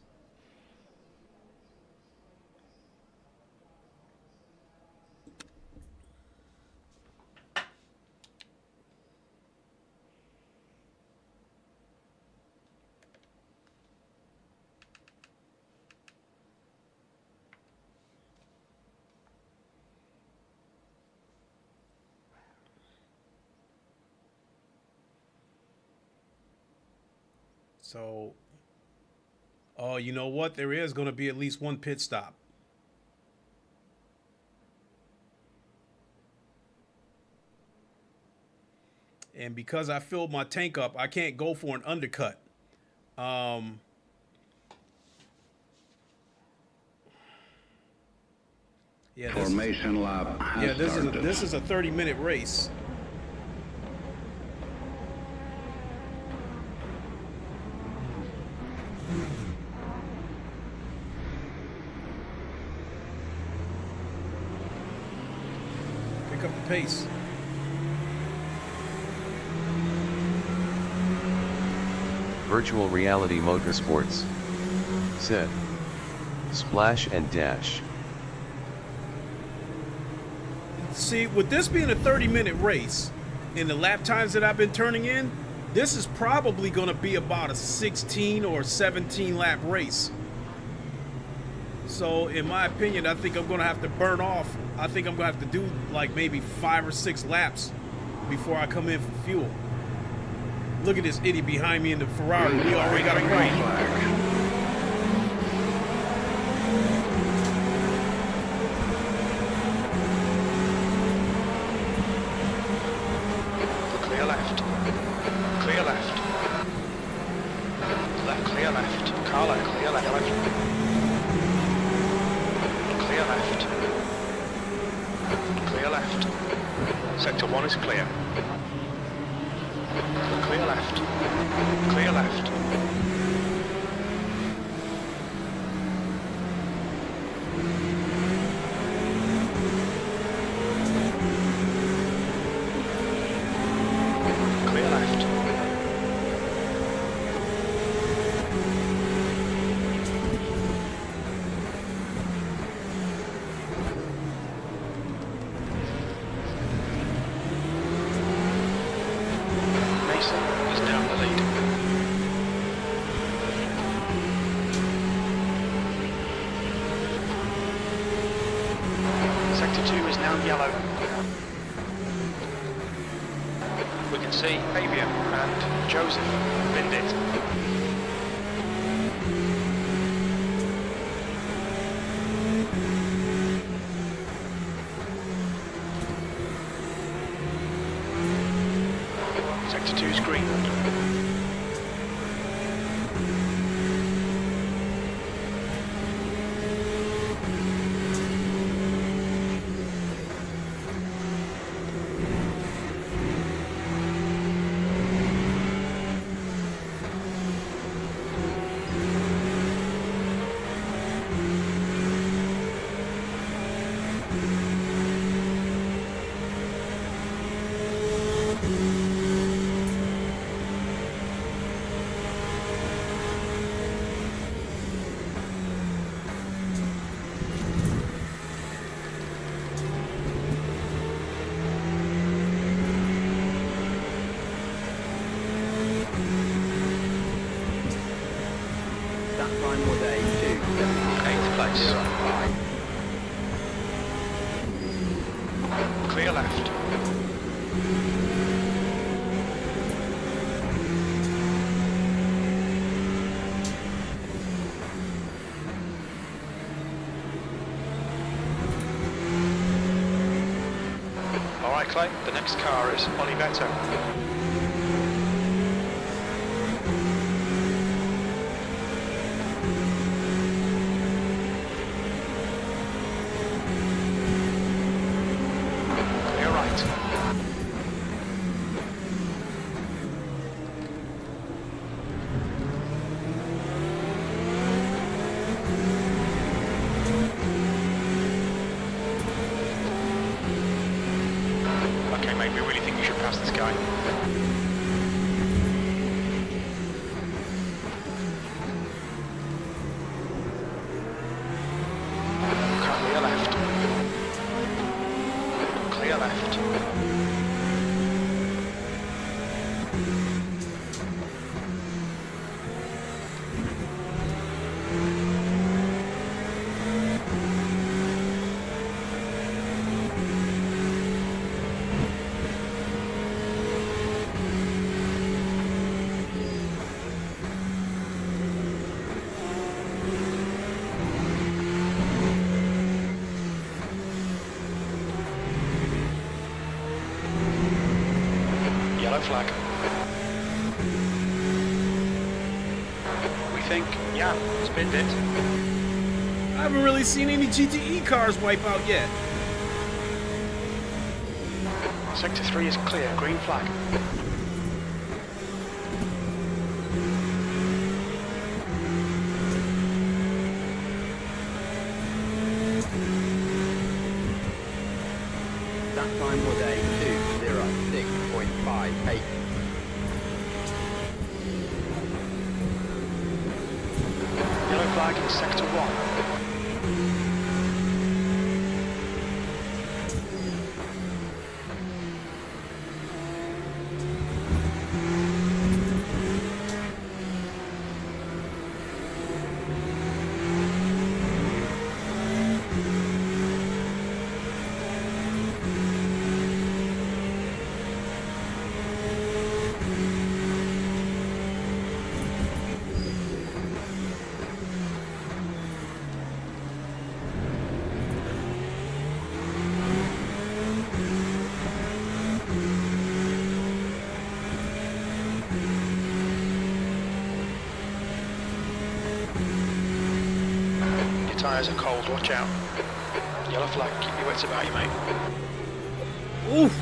So, oh, you know what? There is going to be at least one pit stop. And because I filled my tank up, I can't go for an undercut. Yeah, Formation lap has started. This is a 30-minute race. Pick up the pace. Virtual Reality Motorsports. Said. Splash and dash. See, with this being a 30-minute race, and the lap times that I've been turning in, this is probably going to be about a 16 or 17 lap race. So, in my opinion, I think I'm going to have to burn off. I think I'm going to have to do like maybe 5 or 6 laps before I come in for fuel. Look at this idiot behind me in the Ferrari. We already got a green. Clear left. Clear left. Left, clear left. Car left, clear left. Clear left. Clear left. Sector 1 is clear. Clear left. Clear left. Clear left. Mason is now in the lead. Sector 2 is now yellow. We can see Fabian and Joseph Bindit. Sector 2 is green. That time was a 8th place. 2:17.5. Clear left. Alright Clay, the next car is Olivetto. Clear right. Okay, mate, we really think you should pass this guy. Clear left. Clear left. Yellow flag. We think, yeah, spinned it. I haven't really seen any GTE cars wipe out yet. Sector 3 is clear, green flag. That time was a 2:06.58. Yellow flag in sector 1. Tyres are cold, watch out. Yellow flag, keep your wits about you, mate. Oof.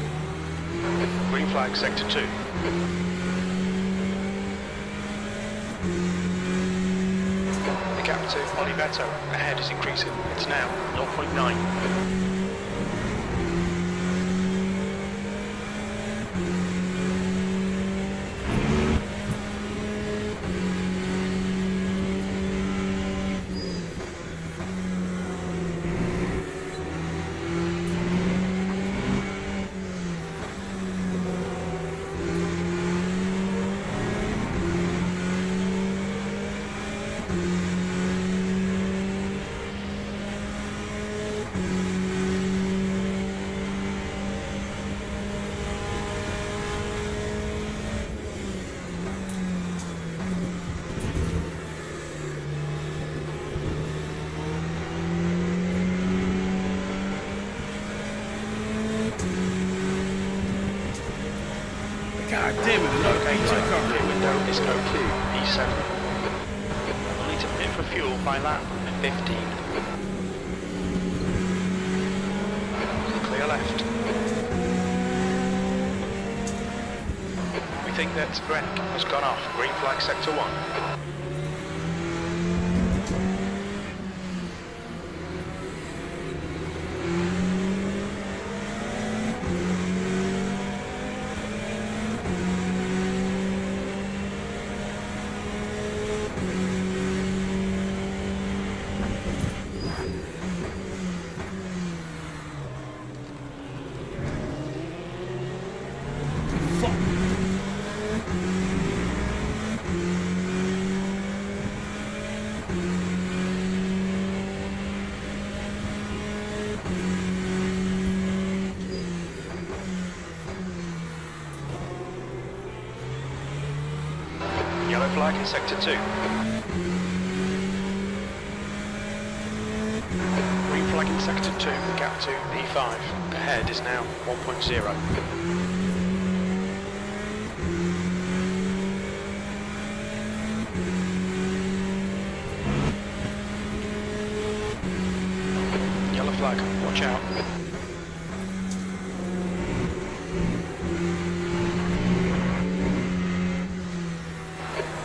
Green flag, sector 2. The gap to Olivetto ahead is increasing. It's now 0.9. God damn it, another Okay, P2 right, car. clear window is O2, E7. We'll need to pit for fuel by lap 15. Clear left. We think that Greg has gone off, green flag sector 1. flag in sector 2. Green flag in sector 2, gap to P5. Ahead is now 1.0. Yellow flag, watch out.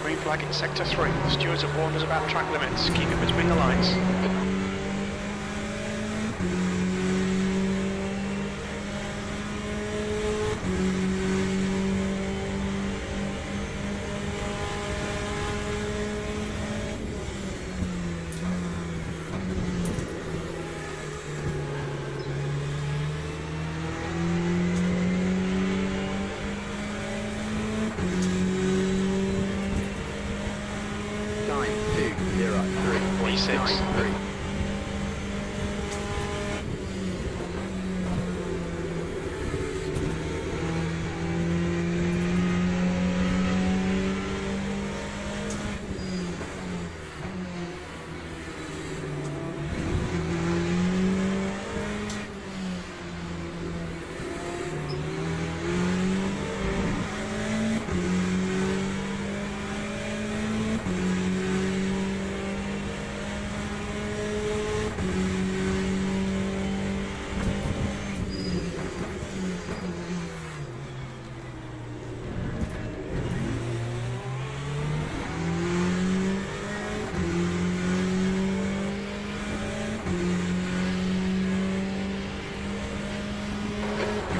Green flag in sector 3. The stewards have warned us about track limits. Keep it between the lines. Time 2:03. 3:6.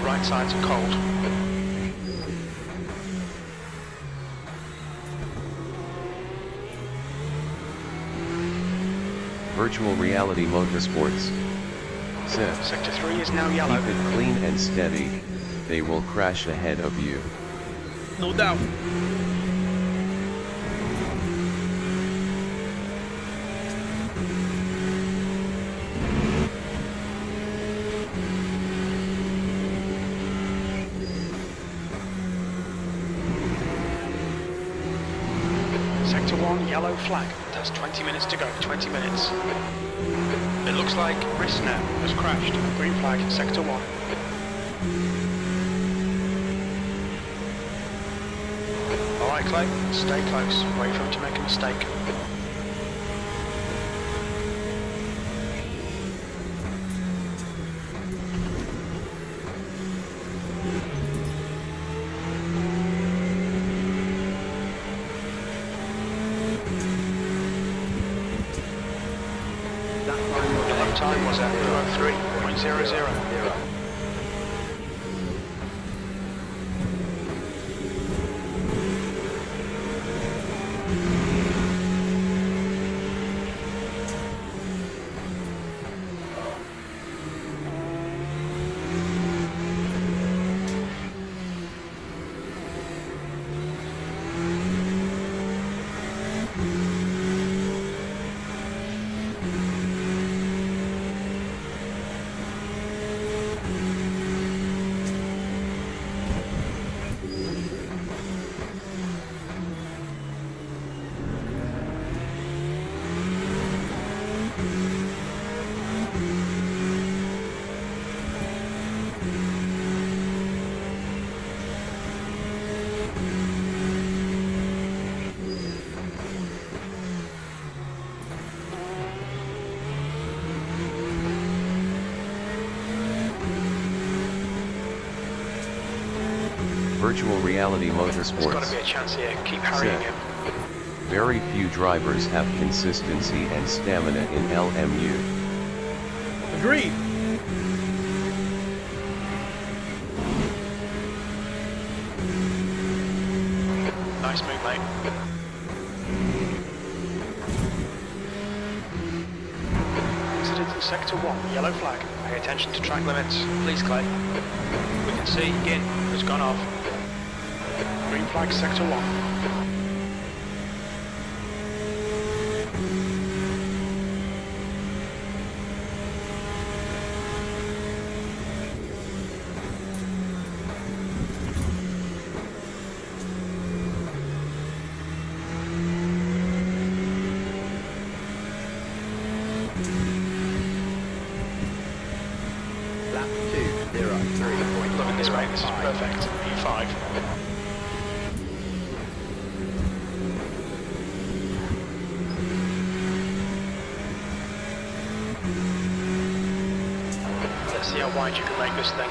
Right sides are cold. Virtual Reality Motorsports said, Sector 3 is now yellow. keep it clean and steady, they will crash ahead of you. No doubt. Sector 1, yellow flag. There's 20 minutes to go, 20 minutes. It looks like Rysen has crashed. Green flag, sector 1. Alright Clay, stay close. Wait for him to make a mistake. Yellow time was at 3.00. Virtual Reality There's got to Motorsports be a chance here. Keep harrying him. very few drivers have consistency and stamina in LMU. Agreed. Nice move, mate. Incident in sector 1, yellow flag. Pay attention to track limits. Please, Clay. We can see Gin has gone off. Green flag, sector 1. Okay, this is perfect. E5. Let's see how wide you can make this thing.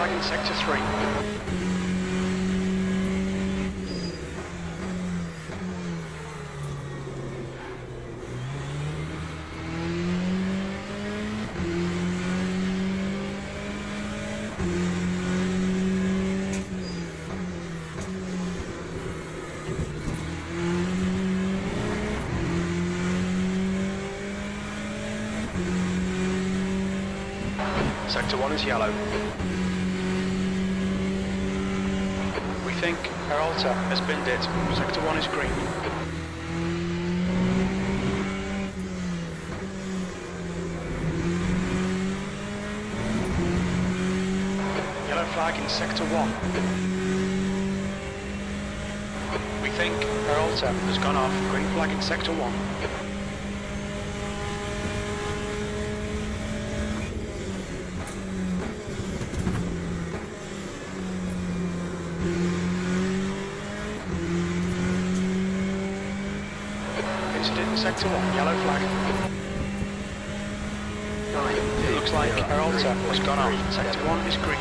In sector 3. Sector 1 is yellow. We think Peralta has binned it. Sector 1 is green. Yellow flag in sector 1. We think Peralta has gone off. Green flag in sector 1. Incident in sector 1, yellow flag. It looks like Peralta has gone off. Sector 1 is green.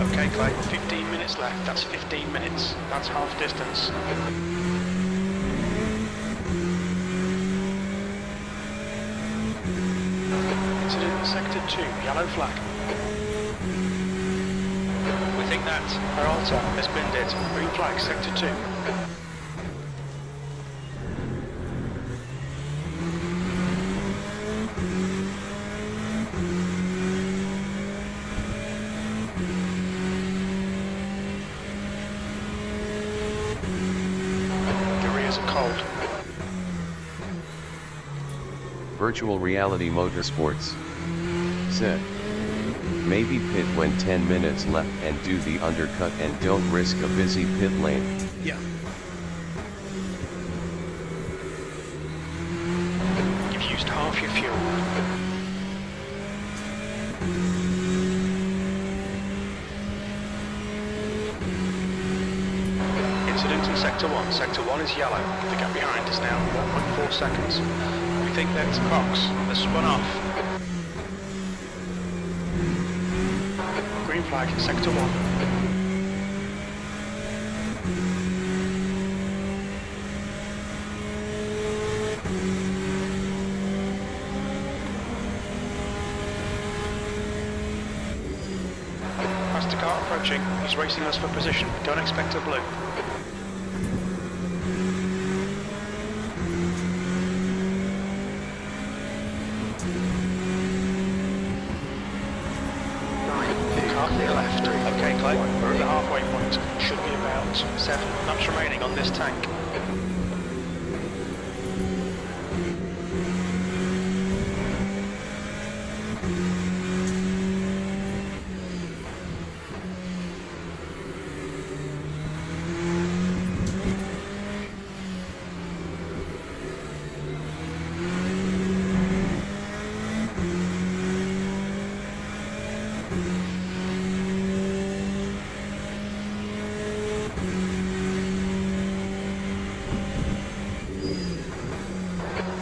Okay, Clay, 15 minutes left. That's 15 minutes. That's half distance. Sector 2, yellow flag. We think that Peralta has binned it. Green flag, sector 2. The rears are cold. Virtual Reality Motorsports said, maybe pit when 10 minutes left and do the undercut and don't risk a busy pit lane. Yeah. You've used half your fuel. Incident in sector 1. Sector 1 is yellow. The gap behind is now 1.4 seconds. We think that's Cox has spun off. Green flag, sector 1. Faster car approaching. He's racing us for position. Don't expect a blue. Okay, Clay, we're at the halfway point. Should be about 7 laps remaining on this tank.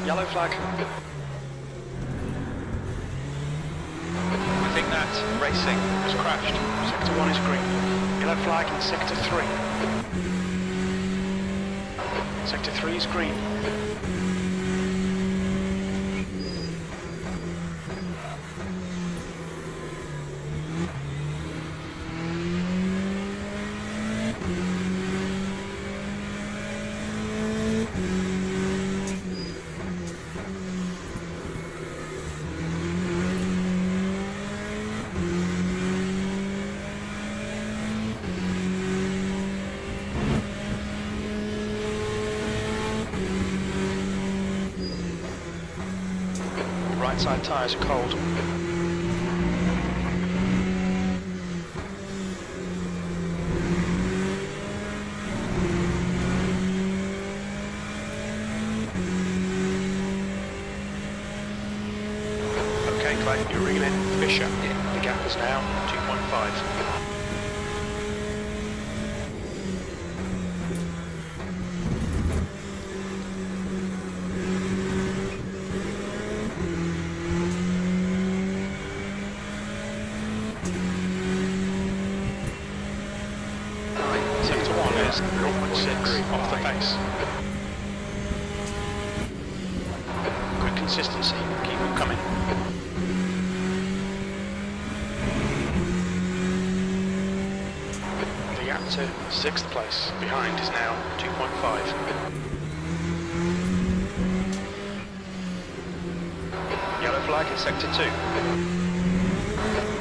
Yellow flag. We think that racing has crashed. Sector 1 is green. Yellow flag in sector 3. Sector 3 is green. right side tyres are cold. Okay, Clay, you're reeling. Fisher, the gap is now 2.5. Sector 1 is 0.6 off the pace. Good consistency, keep them coming. The gap to 6th place behind is now 2.5. Yellow flag in sector 2.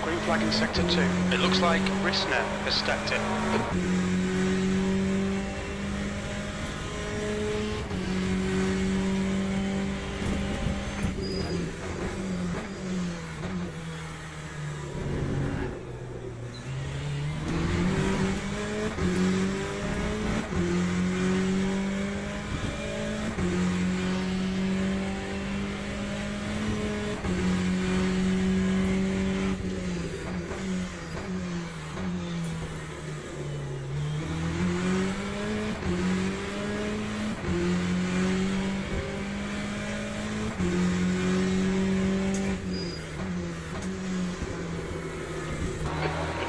Green flag in sector 2. It looks like Rysen has stepped in.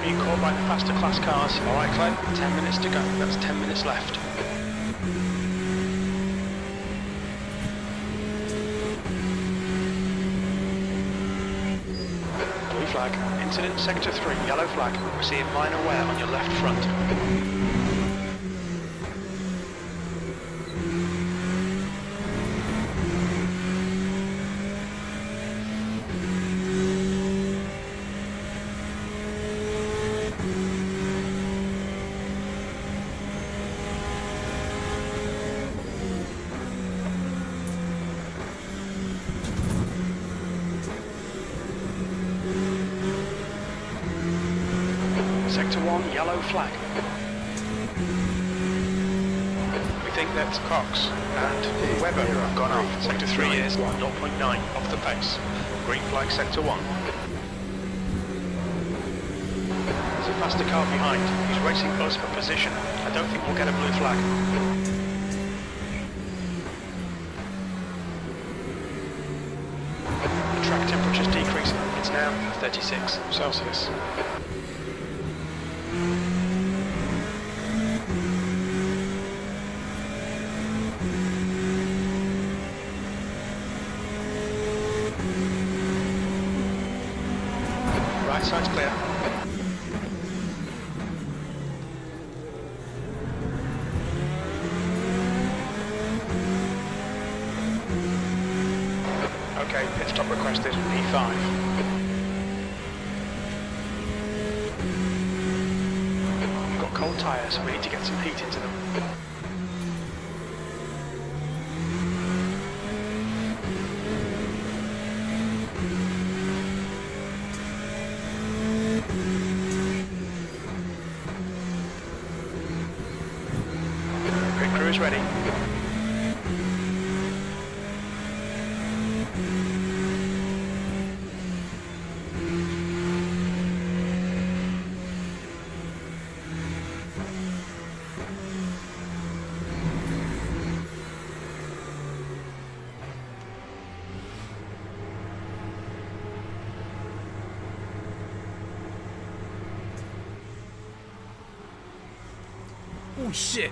Being caught by the faster class cars. Alright Clay, 10 minutes to go. That's 10 minutes left. Blue flag. Incident sector 3. Yellow flag. Receive minor wear on your left front. Sector 1, yellow flag. We think that Cox and Webber have gone off. Sector 3 is 0.9 off the pace. Green flag, sector 1. There's a faster car behind. He's racing us for position. I don't think we'll get a blue flag. The track temperature's decreasing. It's now 36 Celsius. Right side's clear. Okay, pit stop requested, P5. We've got cold tyres, we need to get some heat into them. Pit crew is ready. Oh shit.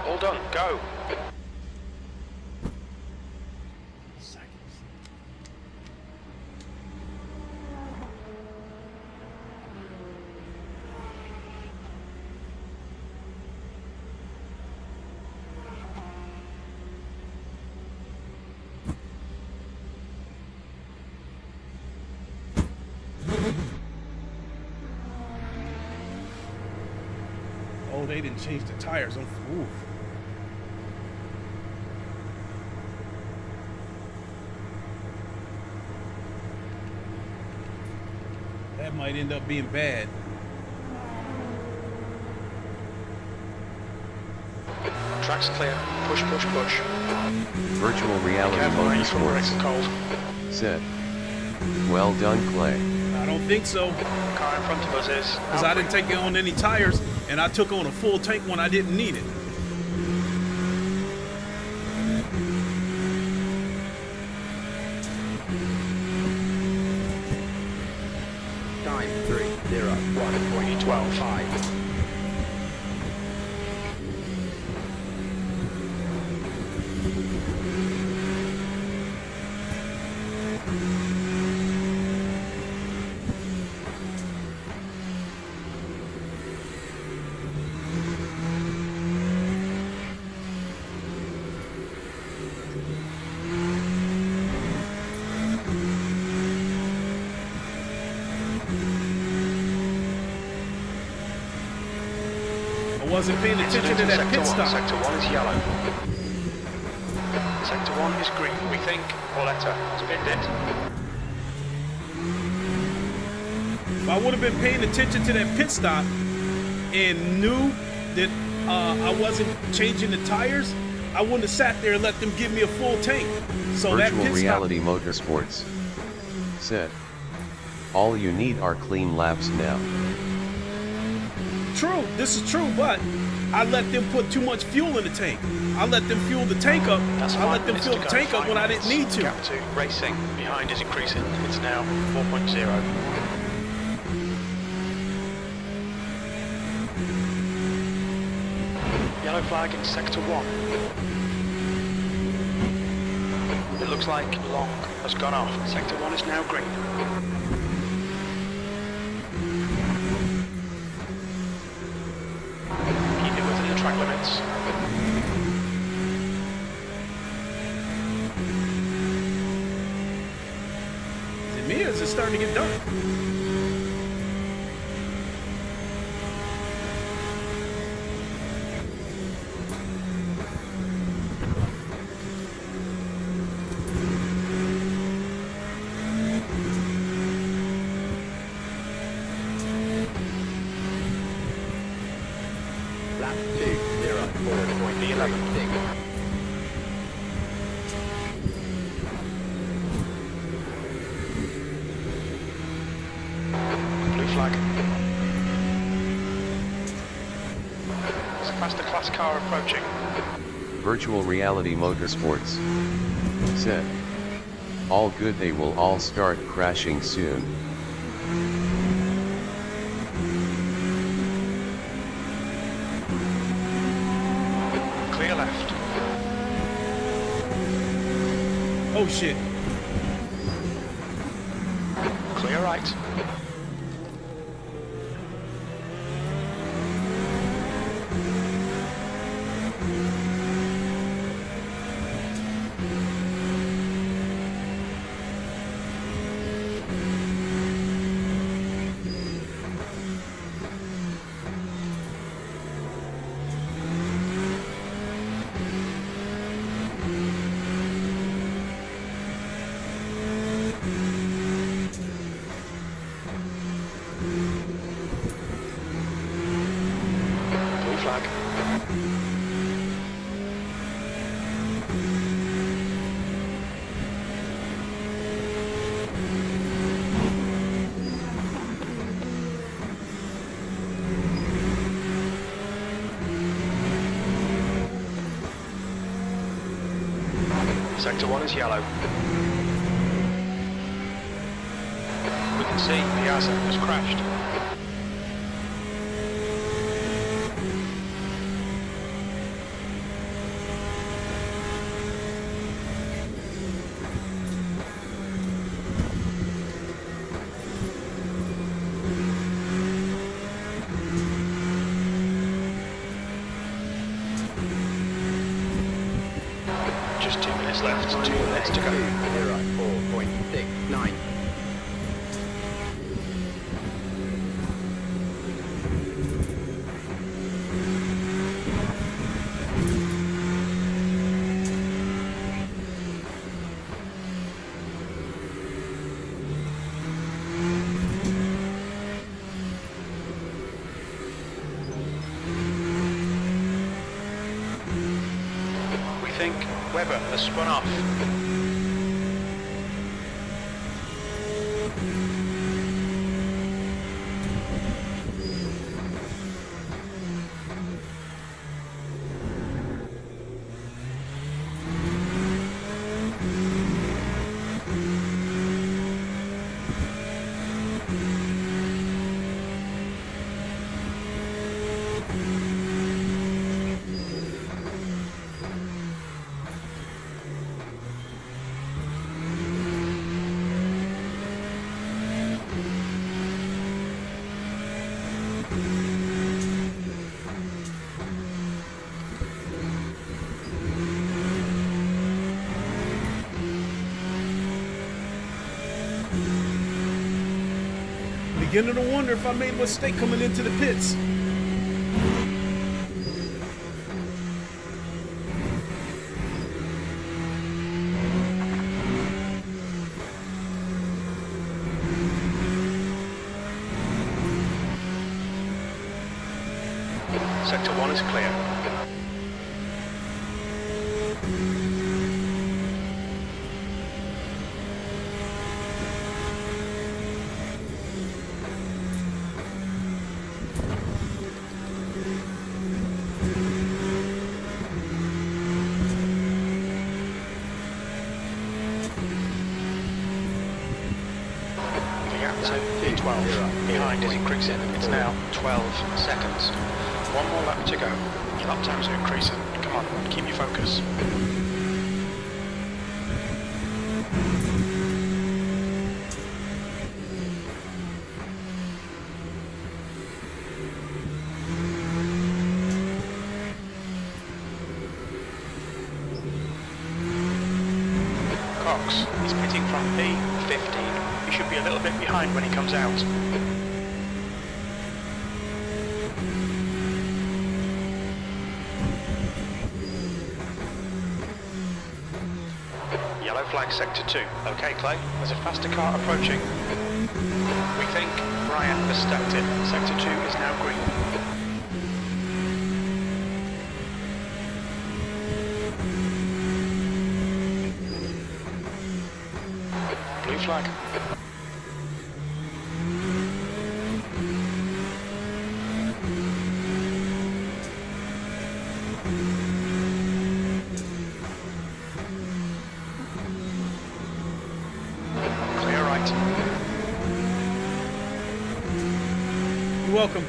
All done, go. they didn't change the tires. Oof. That might end up being bad. Track's clear. Push, push, push. Virtual reality Careful, mate, from motorsports. the cold. Set. Well done, Clay. I don't think so, The car in front of us is. because I didn't take on any tires, and I took on a full tank when I didn't need it. Time 3:01.125. I wasn't paying attention to that pit stop. Sector 1 is yellow. Sector 1 is green, we think. Pauletta, spin it. If I would have been paying attention to that pit stop and knew that I wasn't changing the tires, I wouldn't have sat there and let them give me a full tank. So that Virtual pit reality motorsports. Set. All you need are clean laps now. stop. True, this is true, but I let them put too much fuel in the tank. I let them fuel the tank up. That's I let them fill the tank up when I didn't need to. Gap 2, racing. Behind is increasing. It's now 4.0. Yellow flag in sector 1. It looks like long has gone off. Sector 1 is now green. Keep it within the track limits. Is it me or is it starting to get dark? Lap 2:04.36. Blue flag. There's a faster class car approaching. Virtual reality motorsports. Set. All good, they will all start crashing soon. Clear left. Oh shit. Clear right. Blue flag. Sector 1 is yellow. We can see Piazza has crashed. Just 2 minutes left, 2 minutes to go. 2:04.69. Webber has spun off. Beginning to wonder if I made a mistake coming into the pits. Sector 1 is clear. Behind is increasing. It's now 12 seconds. One more lap to go. Your lap times are increasing. Come on, keep your focus. Cox, he's pitting from P15. He should be a little bit behind when he comes out. Yellow flag sector 2. Okay, Clay, there's a faster car approaching. We think Brian has stacked it. Sector 2 is now green. Blue flag. Clear right. You're welcome.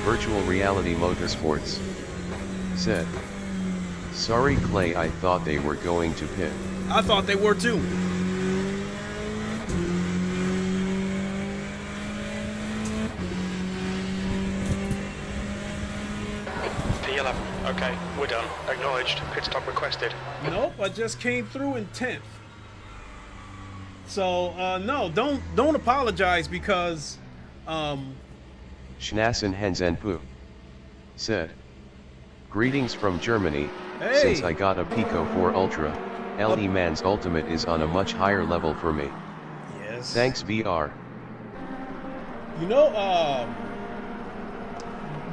Virtual Reality Motorsports said, "Sorry Clay, I thought they were going to pit." I thought they were too. P11. Okay, we're done. Acknowledged. Pit stop requested. Nope, I just came through in 10th. So no, don't apologize because Schnassen Hensenpu said, "Greetings from Germany. Hey. Since I got a Pico 4 Ultra, LeMans Ultimate is on a much higher level for me. yes. Thanks VR." You know,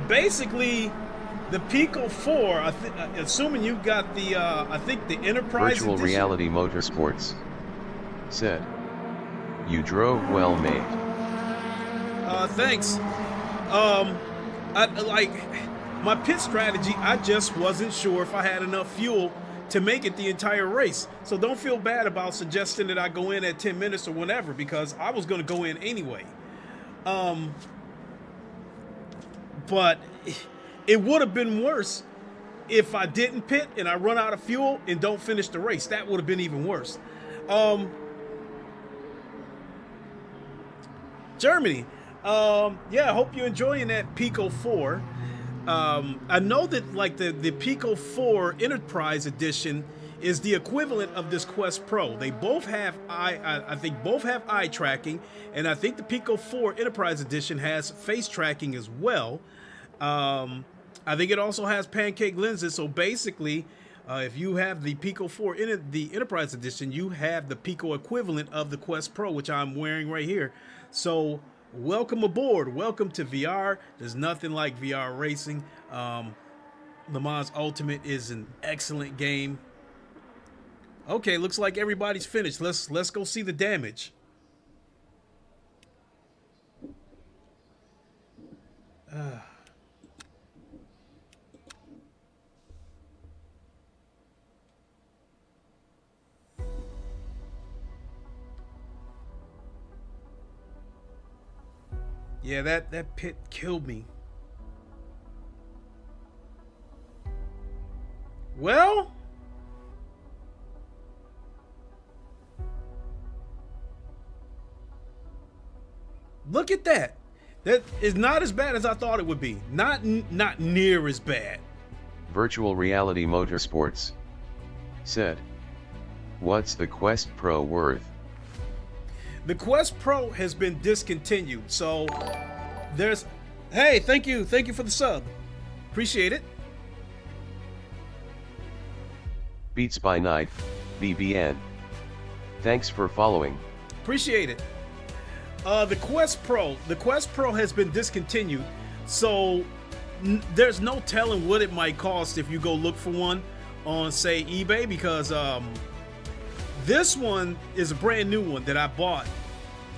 basically, the Pico 4. Assuming you got the, I think the Enterprise Virtual edition. Reality Motorsports said, "You drove well, mate." Thanks. I like my pit strategy. I just wasn't sure if I had enough fuel to make it the entire race. So don't feel bad about suggesting that I go in at 10 minutes or whatever, because I was going to go in anyway. But it would have been worse if I didn't pit and I run out of fuel and don't finish the race. That would have been even worse. Germany. Yeah, I hope you're enjoying that Pico 4. I know that like the Pico 4 Enterprise Edition is the equivalent of this Quest Pro. They both have I think both have eye tracking, and I think the Pico 4 Enterprise Edition has face tracking as well. I think it also has pancake lenses. So basically, if you have the Pico 4 in the Enterprise Edition, you have the Pico equivalent of the Quest Pro, which I'm wearing right here. So welcome aboard. Welcome to VR. There's nothing like VR racing. LeMans Ultimate is an excellent game. Okay, looks like everybody's finished. Let's go see the damage. Yeah, that pit killed me. Well, look at that. That is not as bad as I thought it would be. Not near as bad. Virtual Reality Motorsports said, "What's the Quest Pro worth?" The Quest Pro has been discontinued, so there's... Hey, thank you for the sub. Appreciate it. Beats by Night, BBN. Thanks for following. Appreciate it. The Quest Pro has been discontinued, so there's no telling what it might cost if you go look for one on, say, eBay, because this one is a brand new one that I bought,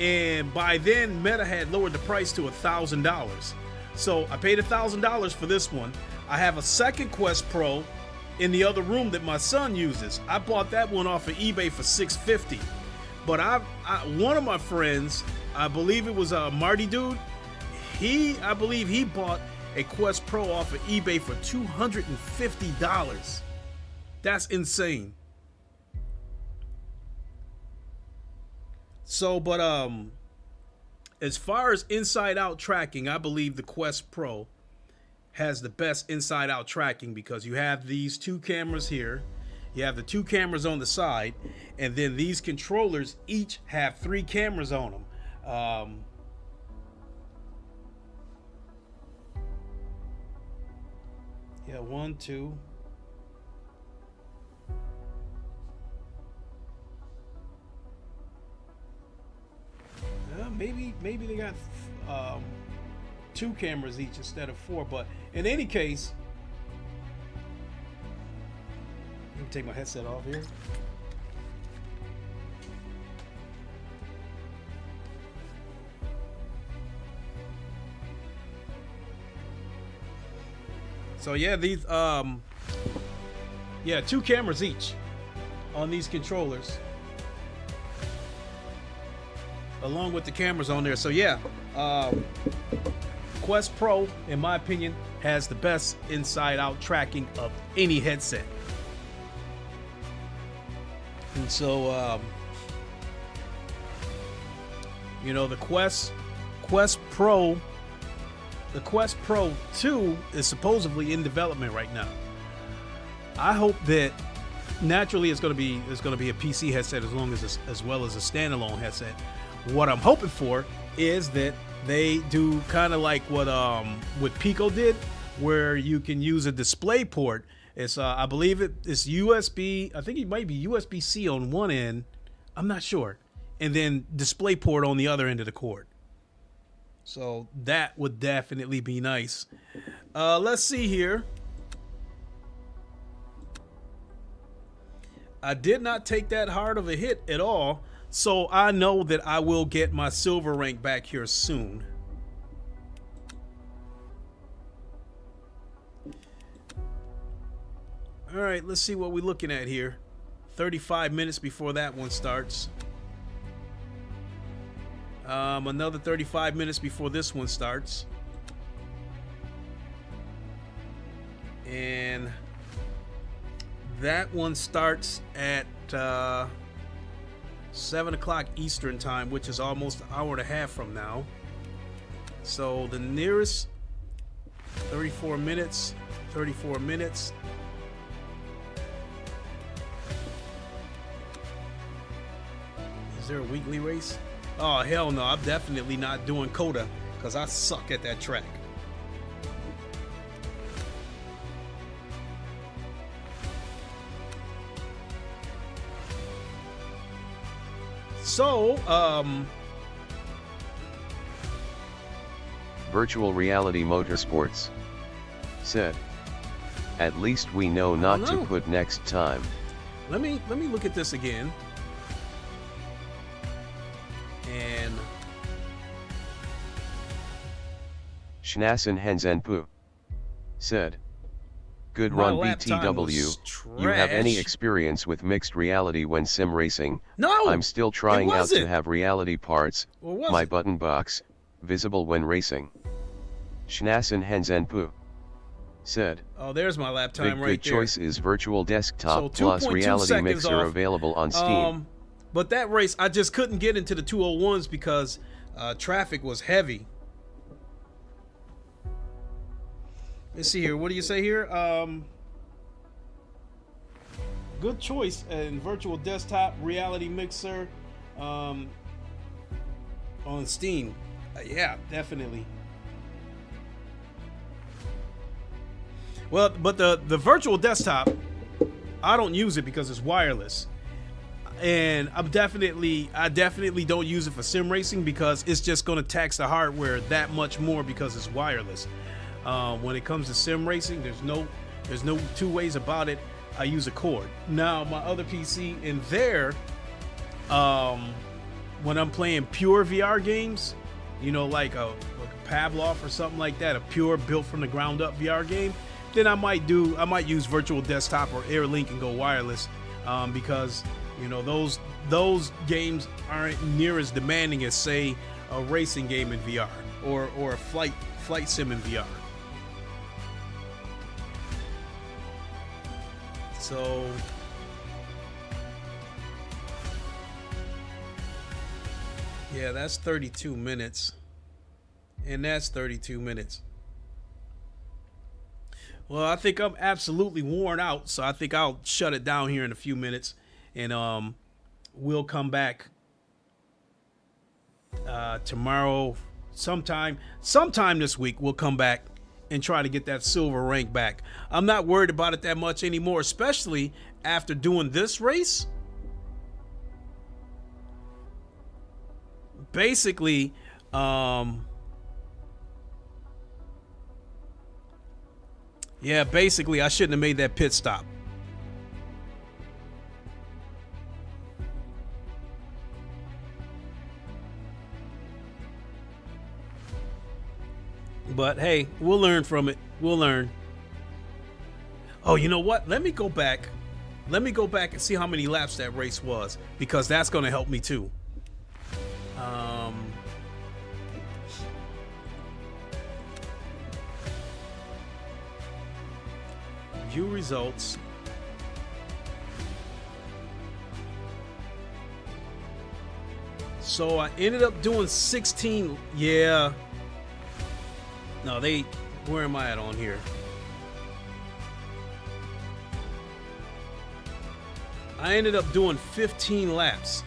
and by then Meta had lowered the price to $1,000. So I paid $1,000 for this one. I have a second Quest Pro in the other room that my son uses. I bought that one off of eBay for $650. But one of my friends, I believe it was Marty Dude, I believe he bought a Quest Pro off of eBay for $250. That's insane. So, but as far as inside-out tracking, I believe the Quest Pro has the best inside-out tracking, because you have these two cameras here, you have the two cameras on the side, and then these controllers each have 3 cameras on them. Yeah, 1, 2. Maybe they got 2 cameras each instead of 4, but in any case, let me take my headset off here. So yeah, these 2 cameras each on these controllers, along with the cameras on there. So yeah, Quest Pro, in my opinion, has the best inside-out tracking of any headset. And so, you know, the Quest Pro 2 is supposedly in development right now. I hope that naturally it's going to be a PC headset as well as a standalone headset. What I'm hoping for is that they do kind of like what Pico did, where you can use a display port. It's I believe it's USB. I think it might be USB-C on one end. I'm not sure, and then display port on the other end of the cord. So that would definitely be nice. Let's see here. I did not take that hard of a hit at all, so I know that I will get my silver rank back here soon. All right, let's see what we're looking at here. 35 minutes before that one starts. Another 35 minutes before this one starts. And that one starts at 7 o'clock Eastern time, which is almost an hour and a half from now. So the nearest 34 minutes. there a weekly race? Oh, hell no. I'm definitely not doing Coda because I suck at that track. So, Virtual Reality Motorsports said, at least we know not to put next time. Let me look at this again. And Schnassen Henzenpu said, good my run lap time was BTW. You have any trash. experience with mixed reality when sim racing? No, I'm still trying it out to wasn't. have reality parts, Or was my it? button box, visible when racing. Schnassen Henzenpu said, Oh, there's my lap the time right good there. choice is virtual desktop So plus 2.2 reality seconds mixer off. available on Steam. But that race, I just couldn't get into the 201s because traffic was heavy. Let's see here. What do you say here? Good choice in virtual desktop reality mixer on Steam. Yeah, definitely. Well, but the virtual desktop, I don't use it because it's wireless. And I definitely don't use it for sim racing because it's just going to tax the hardware that much more because it's wireless. When it comes to sim racing, there's no two ways about it. I use a cord. Now my other PC in there, when I'm playing pure VR games, you know, like a Pavlov or something like that, a pure built from the ground up VR game, then I might use virtual desktop or AirLink and go wireless, because you know those games aren't near as demanding as say a racing game in VR or a flight sim in VR. So yeah, that's 32 minutes. And that's 32 minutes. Well, I think I'm absolutely worn out, so I think I'll shut it down here in a few minutes, and we'll come back tomorrow sometime this week. We'll come back and try to get that silver rank back. I'm not worried about it that much anymore, especially after doing this race. Basically, basically I shouldn't have made that pit stop. But hey, we'll learn from it. We'll learn. Oh, you know what? Let me go back and see how many laps that race was, because that's going to help me too. View results. So I ended up doing 16. Yeah. No, where am I at on here? I ended up doing 15 laps.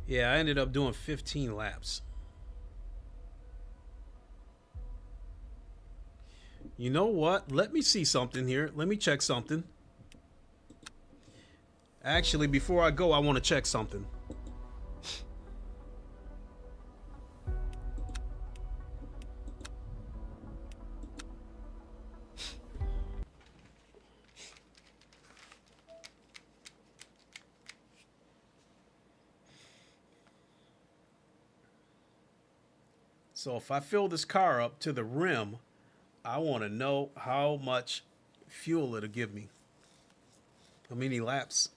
Yeah, I ended up doing 15 laps. You know what? Let me see something here. Let me check something. Actually, before I go, I want to check something. So if I fill this car up to the rim, I want to know how much fuel it'll give me. How many laps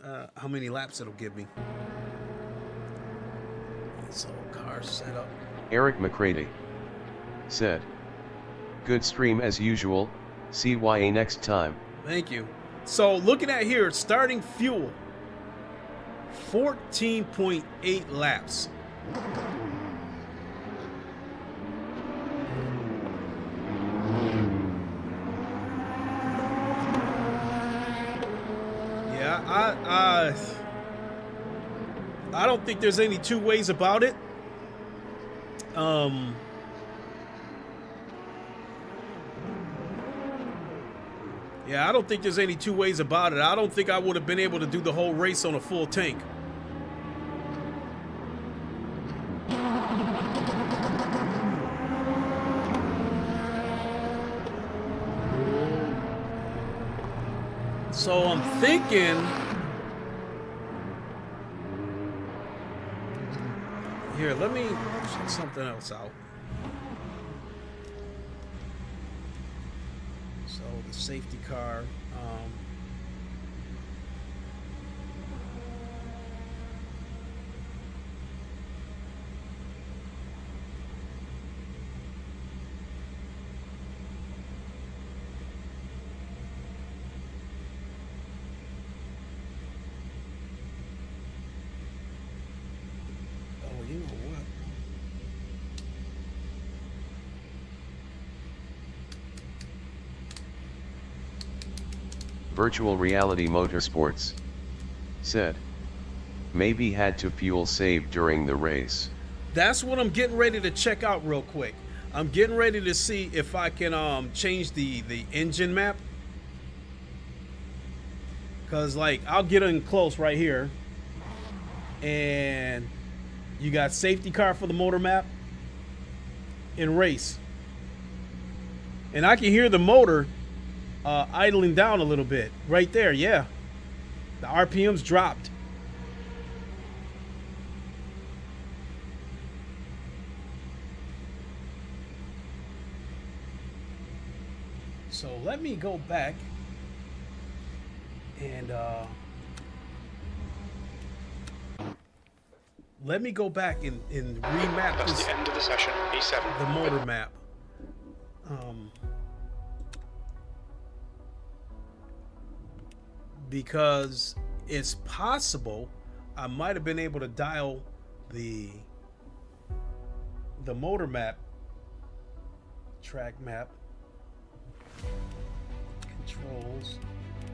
it'll give me. So car setup. Eric McCready said, good stream as usual, CYA next time. Thank you. So looking at here, starting fuel. 14.8 laps. Yeah, I don't think there's any two ways about it. Yeah, I don't think there's any two ways about it. I don't think I would have been able to do the whole race on a full tank. So I'm thinking, here, let me check something else out. So the safety car, you know what? Virtual Reality Motorsports said, maybe had to fuel save during the race. That's what I'm getting ready to check out real quick. I'm getting ready to see if I can change the engine map. Cause like I'll get in close right here, and you got safety car for the motor map in race. And I can hear the motor idling down a little bit right there. Yeah, the RPM's dropped. So let me go back and let me go back and remap That's this, the end of the session. E7. the motor map. Because it's possible I might have been able to dial the motor map, track map, controls,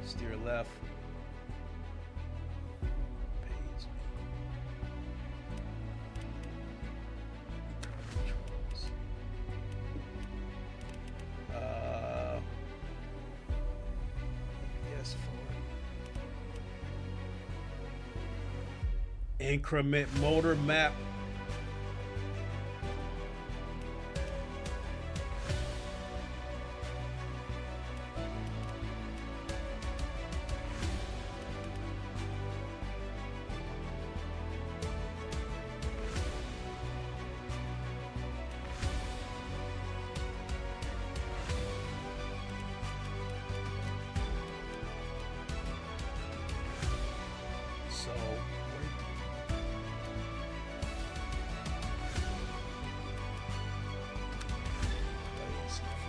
steer left, page, controls, yes, for increment motor map. So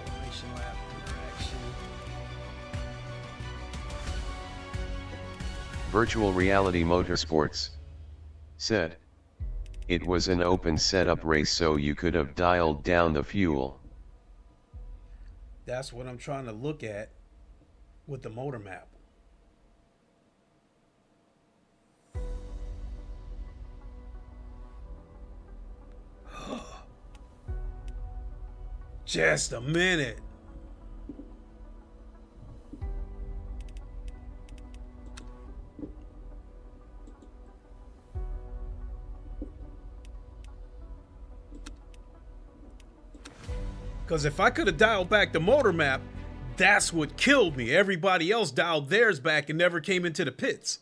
formation lap interaction. Virtual Reality Motorsports said, it was an open setup race, so you could have dialed down the fuel. That's what I'm trying to look at with the motor map. Just a minute. Because if I could have dialed back the motor map, that's what killed me. Everybody else dialed theirs back and never came into the pits.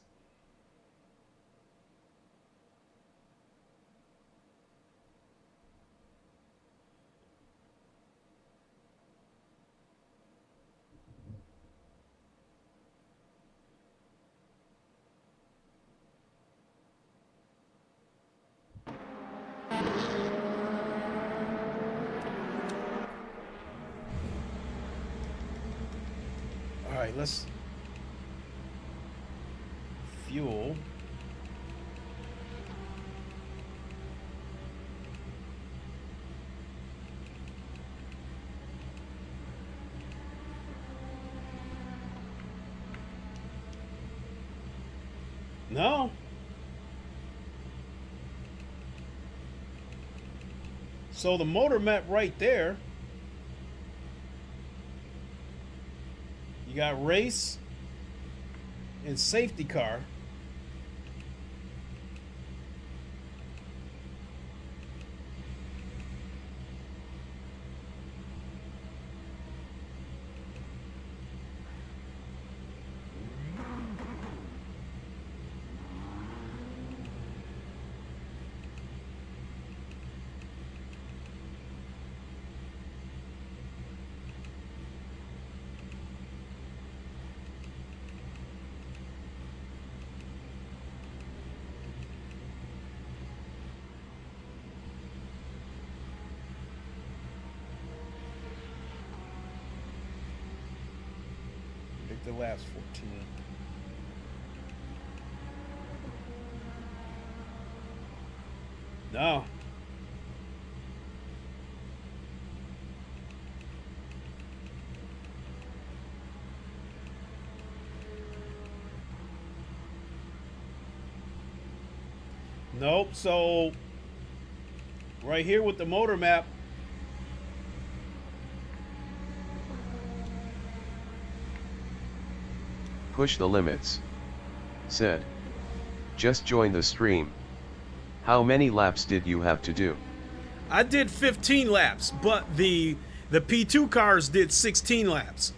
All right, let's fuel. No. So the motor map right there. You got race and safety car. The last 14. No. Nope. So right here with the motor map, Push the limits. Said. Just join the stream. How many laps did you have to do? I did 15 laps, but the P2 cars did 16 laps.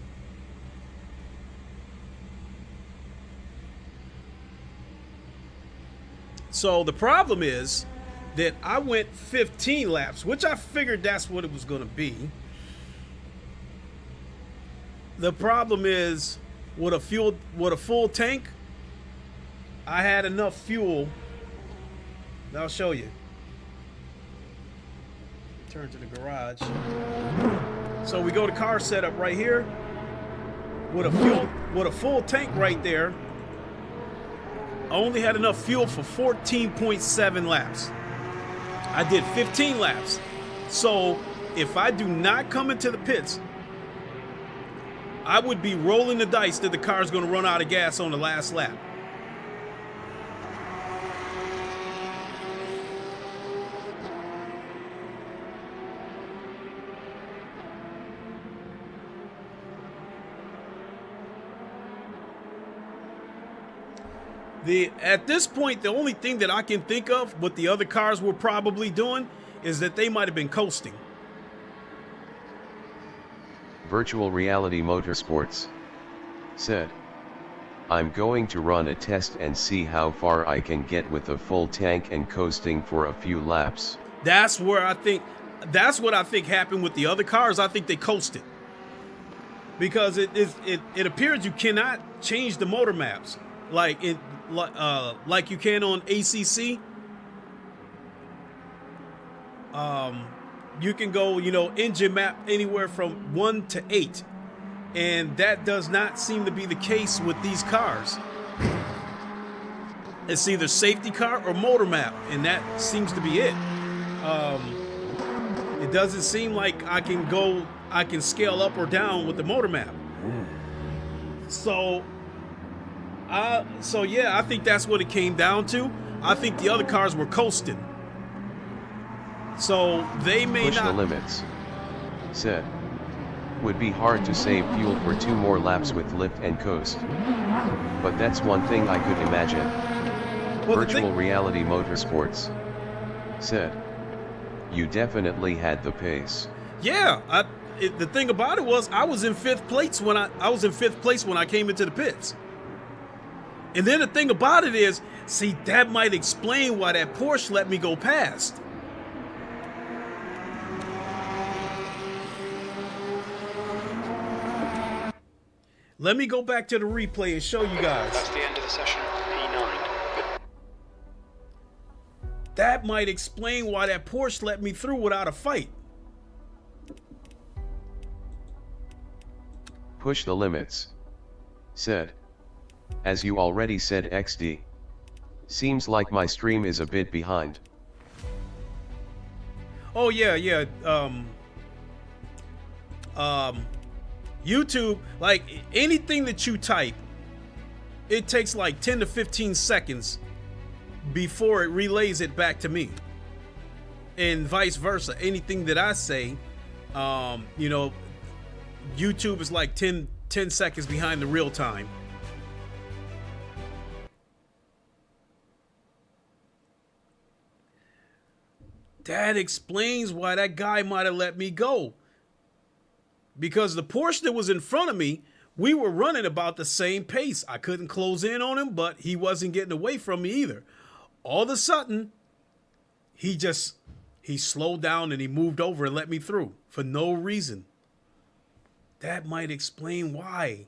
So the problem is that I went 15 laps, which I figured that's what it was going to be. The problem is with a full tank, I had enough fuel. I'll show you. Turn to the garage. So we go to car setup right here. With a full tank right there, I only had enough fuel for 14.7 laps. I did 15 laps. So if I do not come into the pits, I would be rolling the dice that the car's going to run out of gas on the last lap. At this point, the only thing that I can think of what the other cars were probably doing is that they might have been coasting. Virtual Reality Motorsports said, I'm going to run a test and see how far I can get with a full tank and coasting for a few laps. That's what I think happened with the other cars. I think they coasted. Because it appears you cannot change the motor maps like you can on ACC. You can go, engine map anywhere from 1 to 8. And that does not seem to be the case with these cars. It's either safety car or motor map, and that seems to be it. It doesn't seem like I can scale up or down with the motor map. So yeah, I think that's what it came down to. I think the other cars were coasting. So they may Push the limits. Said. Would be hard to save fuel for 2 more laps with lift and coast. But that's one thing I could imagine. Well, Virtual Reality Motorsports said. You definitely had the pace. Yeah, the thing about it was I was in 5th place when I came into the pits. And then the thing about it is, see, that might explain why that Porsche let me go past. Let me go back to the replay and show you guys. That's the end of the session, P9. That might explain why that Porsche let me through without a fight. Push the limits. Said. As you already said, XD. Seems like my stream is a bit behind. Oh yeah. YouTube, like anything that you type it takes like 10 to 15 seconds before it relays it back to me. And vice versa. Anything that I say, you know, YouTube is like 10 seconds behind the real time. That explains why that guy might have let me go. Because the Porsche that was in front of me, we were running about the same pace. I couldn't close in on him, but he wasn't getting away from me either. All of a sudden, he slowed down and he moved over and let me through for no reason. That might explain why.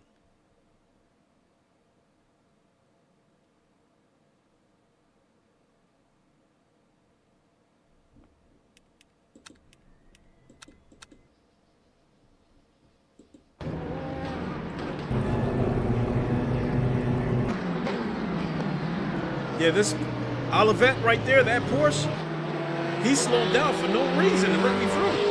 Yeah, this Olivet right there, that Porsche, he slowed down for no reason and let me through.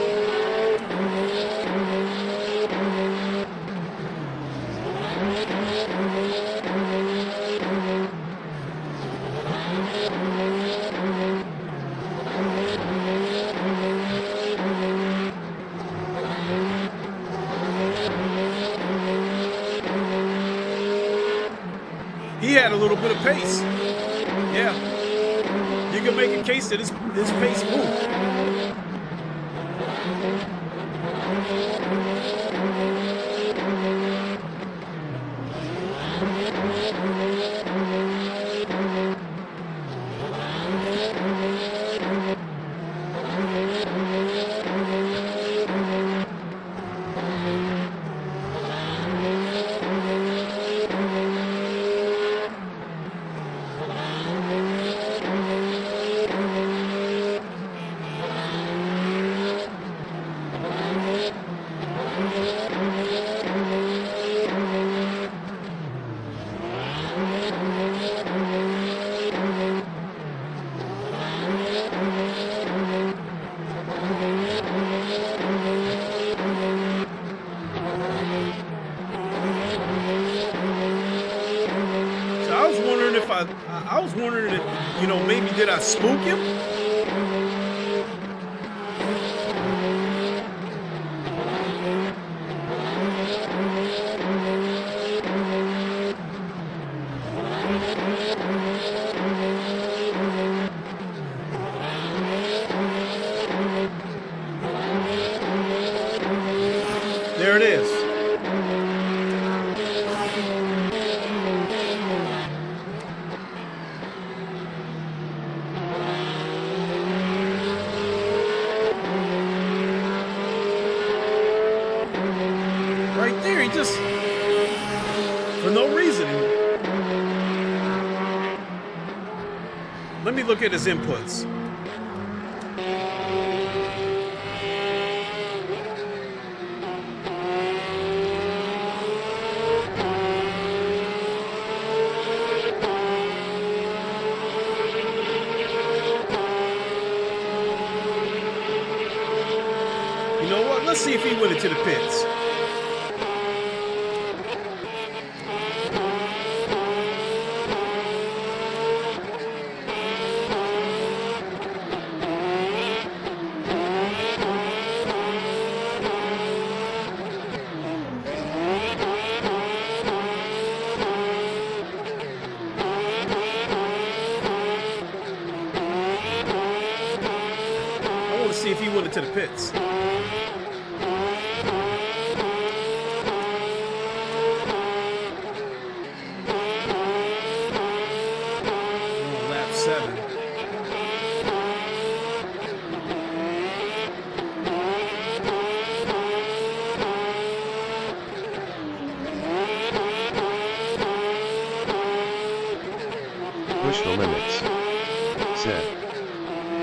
He had a little bit of pace. Yeah, you can make a case that his pace moved. I was wondering if, you know, maybe did I spook him? There it is. Right there, he just, for no reason. Let me look at his inputs. You know what? Let's see if he went into the pits. I want to see if he went into the pits. Lap 7. Push the limits. Said.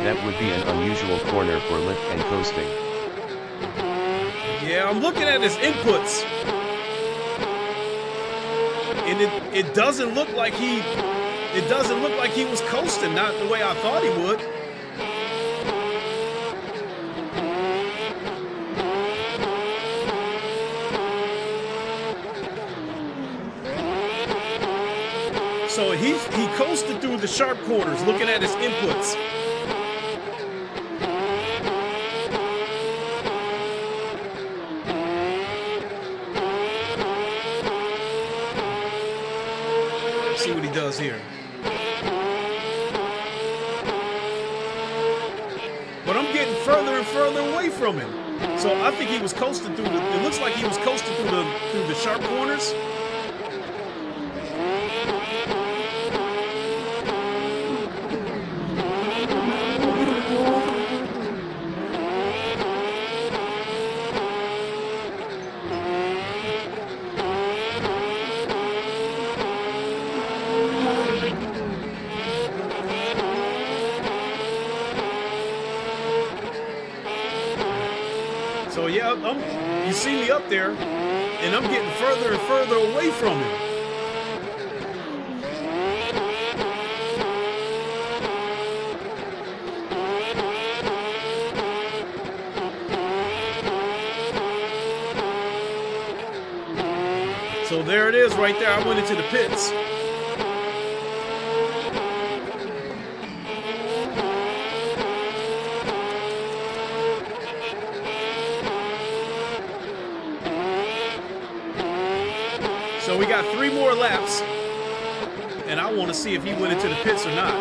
That would be an unusual corner for lift and coasting. Yeah, I'm looking at his inputs. And it doesn't look like he was coasting, not the way I thought he would. So he coasted through the sharp corners, looking at his inputs. Let's see what he does here. But I'm getting further and further away from him. So I think he was coasting through the. It looks like he was coasting through the sharp corners. So yeah, you see me up there, and I'm getting further and further away from him. So there it is right there. I went into the pits. So we got 3 more laps, and I want to see if he went into the pits or not.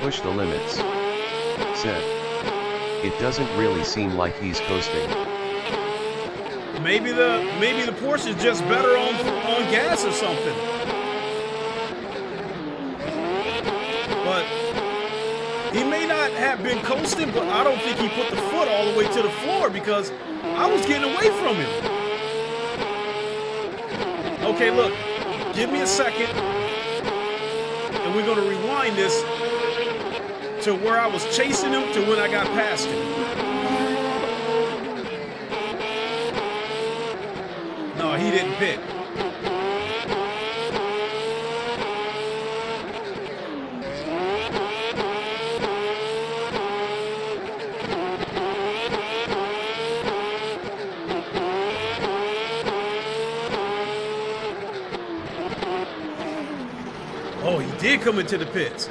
Push the limits. Said. It doesn't really seem like he's coasting. Maybe the Porsche is just better on gas or something. But he may not have been coasting, but I don't think he put the foot all the way to the floor because I was getting away from him. Okay, look, give me a second, and we're gonna rewind this to where I was chasing him to when I got past him. No, he didn't pit. Oh, he did come into the pits.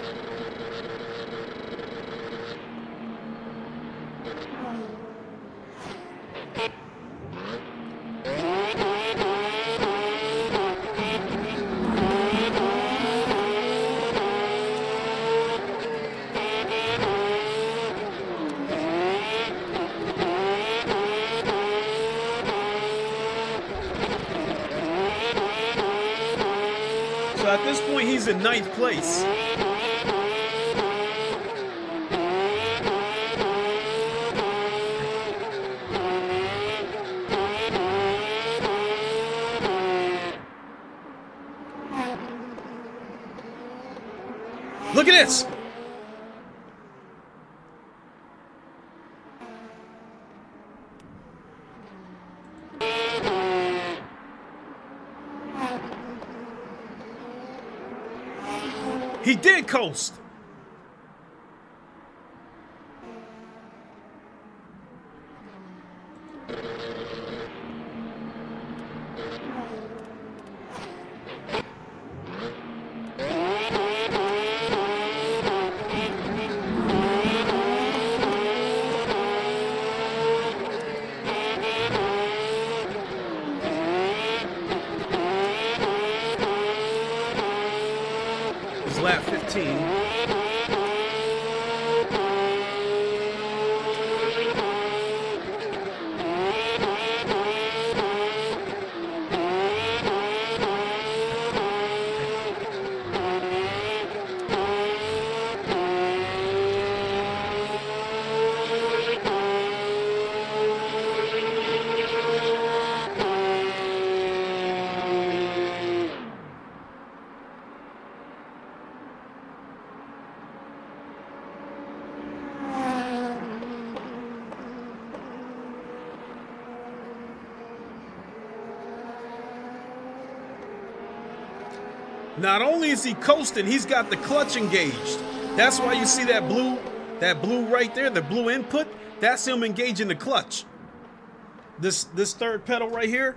So at this point, he's in 9th place. Look at this. He did coast. It's lap 15. Not only is he coasting, he's got the clutch engaged. That's why you see that blue right there, the blue input. That's him engaging the clutch. This third pedal right here.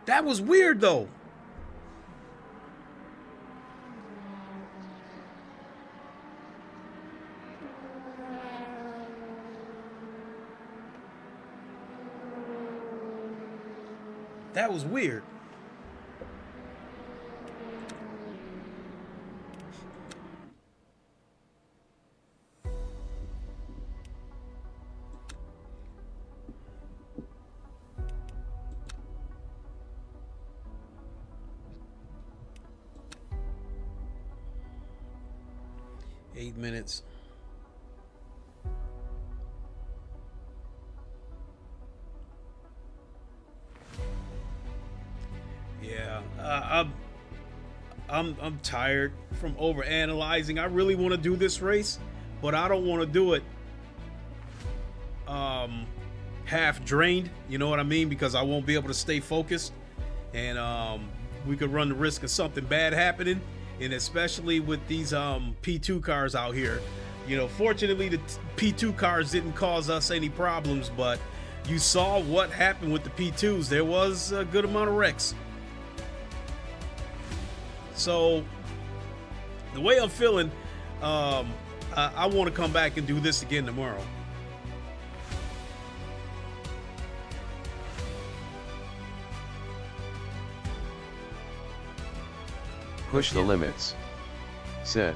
That was weird though. That was weird. Eight minutes. Yeah, I'm tired from over analyzing. I really want to do this race, but I don't want to do it half drained. You know what I mean? Because I won't be able to stay focused, and we could run the risk of something bad happening. And especially with these P2 cars out here, you know, fortunately the P2 cars didn't cause us any problems, but you saw what happened with the P2s. There was a good amount of wrecks. So the way I'm feeling, I want to come back and do this again tomorrow. Push the limits. Said.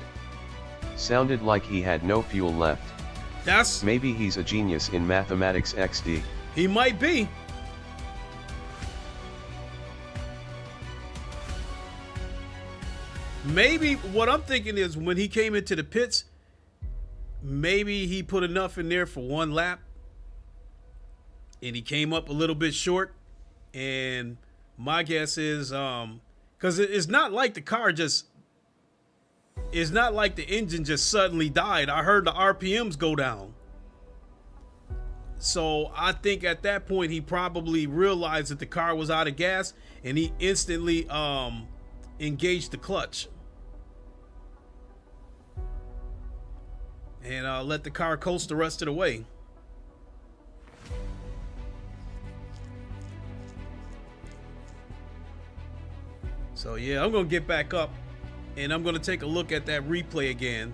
Sounded like he had no fuel left. That's... Maybe he's a genius in mathematics XD. He might be. Maybe what I'm thinking is when he came into the pits, maybe he put enough in there for one lap and he came up a little bit short. And my guess is, because it's not like the car just, it's not like the engine just suddenly died. I heard the RPMs go down. So I think at that point he probably realized that the car was out of gas and he instantly engaged the clutch. And let the car coast the rest of the way. So yeah, I'm gonna get back up and I'm gonna take a look at that replay again.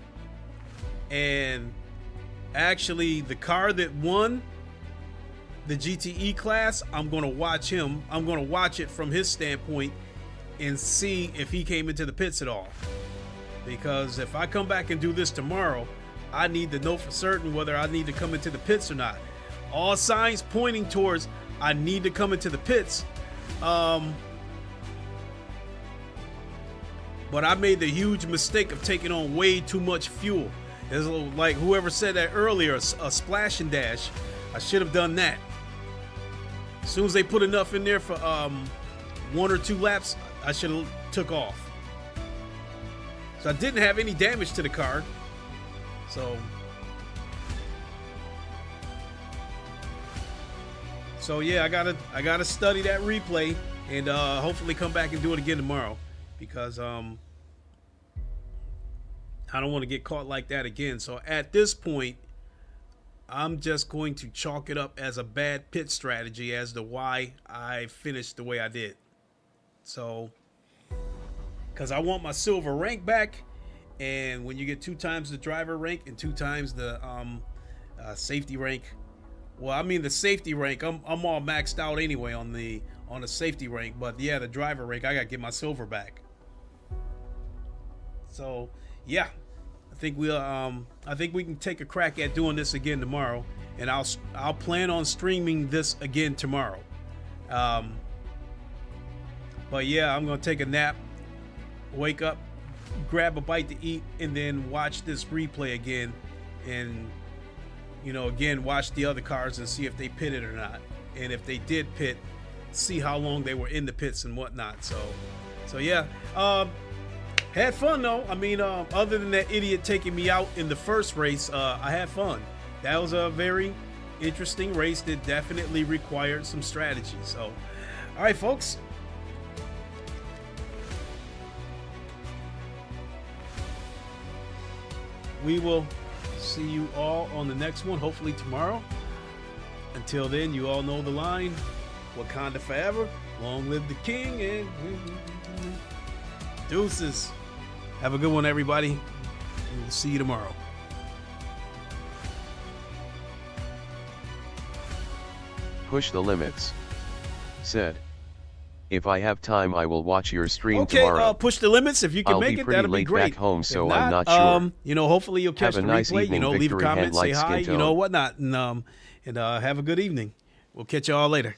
And actually the car that won the GTE class, I'm gonna watch him. I'm gonna watch it from his standpoint and see if he came into the pits at all. Because if I come back and do this tomorrow, I need to know for certain whether I need to come into the pits or not. All signs pointing towards I need to come into the pits. But I made the huge mistake of taking on way too much fuel. It's like whoever said that earlier, a splash and dash. I should have done that. As soon as they put enough in there for 1 or 2 laps, I should have took off. So I didn't have any damage to the car. So yeah, I gotta study that replay and hopefully come back and do it again tomorrow, because I don't want to get caught like that again. So at this point, I'm just going to chalk it up as a bad pit strategy as to why I finished the way I did. So, because I want my silver rank back. And when you get 2 times the driver rank and 2 times the safety rank, well, I mean the safety rank, I'm all maxed out anyway on the safety rank. But yeah, the driver rank, I gotta get my silver back. So yeah, I think we can take a crack at doing this again tomorrow, and I'll plan on streaming this again tomorrow. But yeah, I'm gonna take a nap, wake up, grab a bite to eat, and then watch this replay again, and you know, again watch the other cars and see if they pitted or not, and if they did pit, see how long they were in the pits and whatnot. So yeah, Had fun though. I mean, other than that idiot taking me out in the first race, I had fun. That was a very interesting race that definitely required some strategy. So, all right, folks. We will see you all on the next one, hopefully tomorrow. Until then, you all know the line. Wakanda forever. Long live the king. And deuces. Have a good one, everybody. We'll see you tomorrow. Push the limits. Said. If I have time, I will watch your stream tomorrow. Okay, push the limits. If you can make it, that'll be great. I'll be pretty late back home, so not, I'm not sure. You know, hopefully you'll catch the replay. You know, leave a comment, say hi, you know, whatnot, and have a good evening. We'll catch you all later.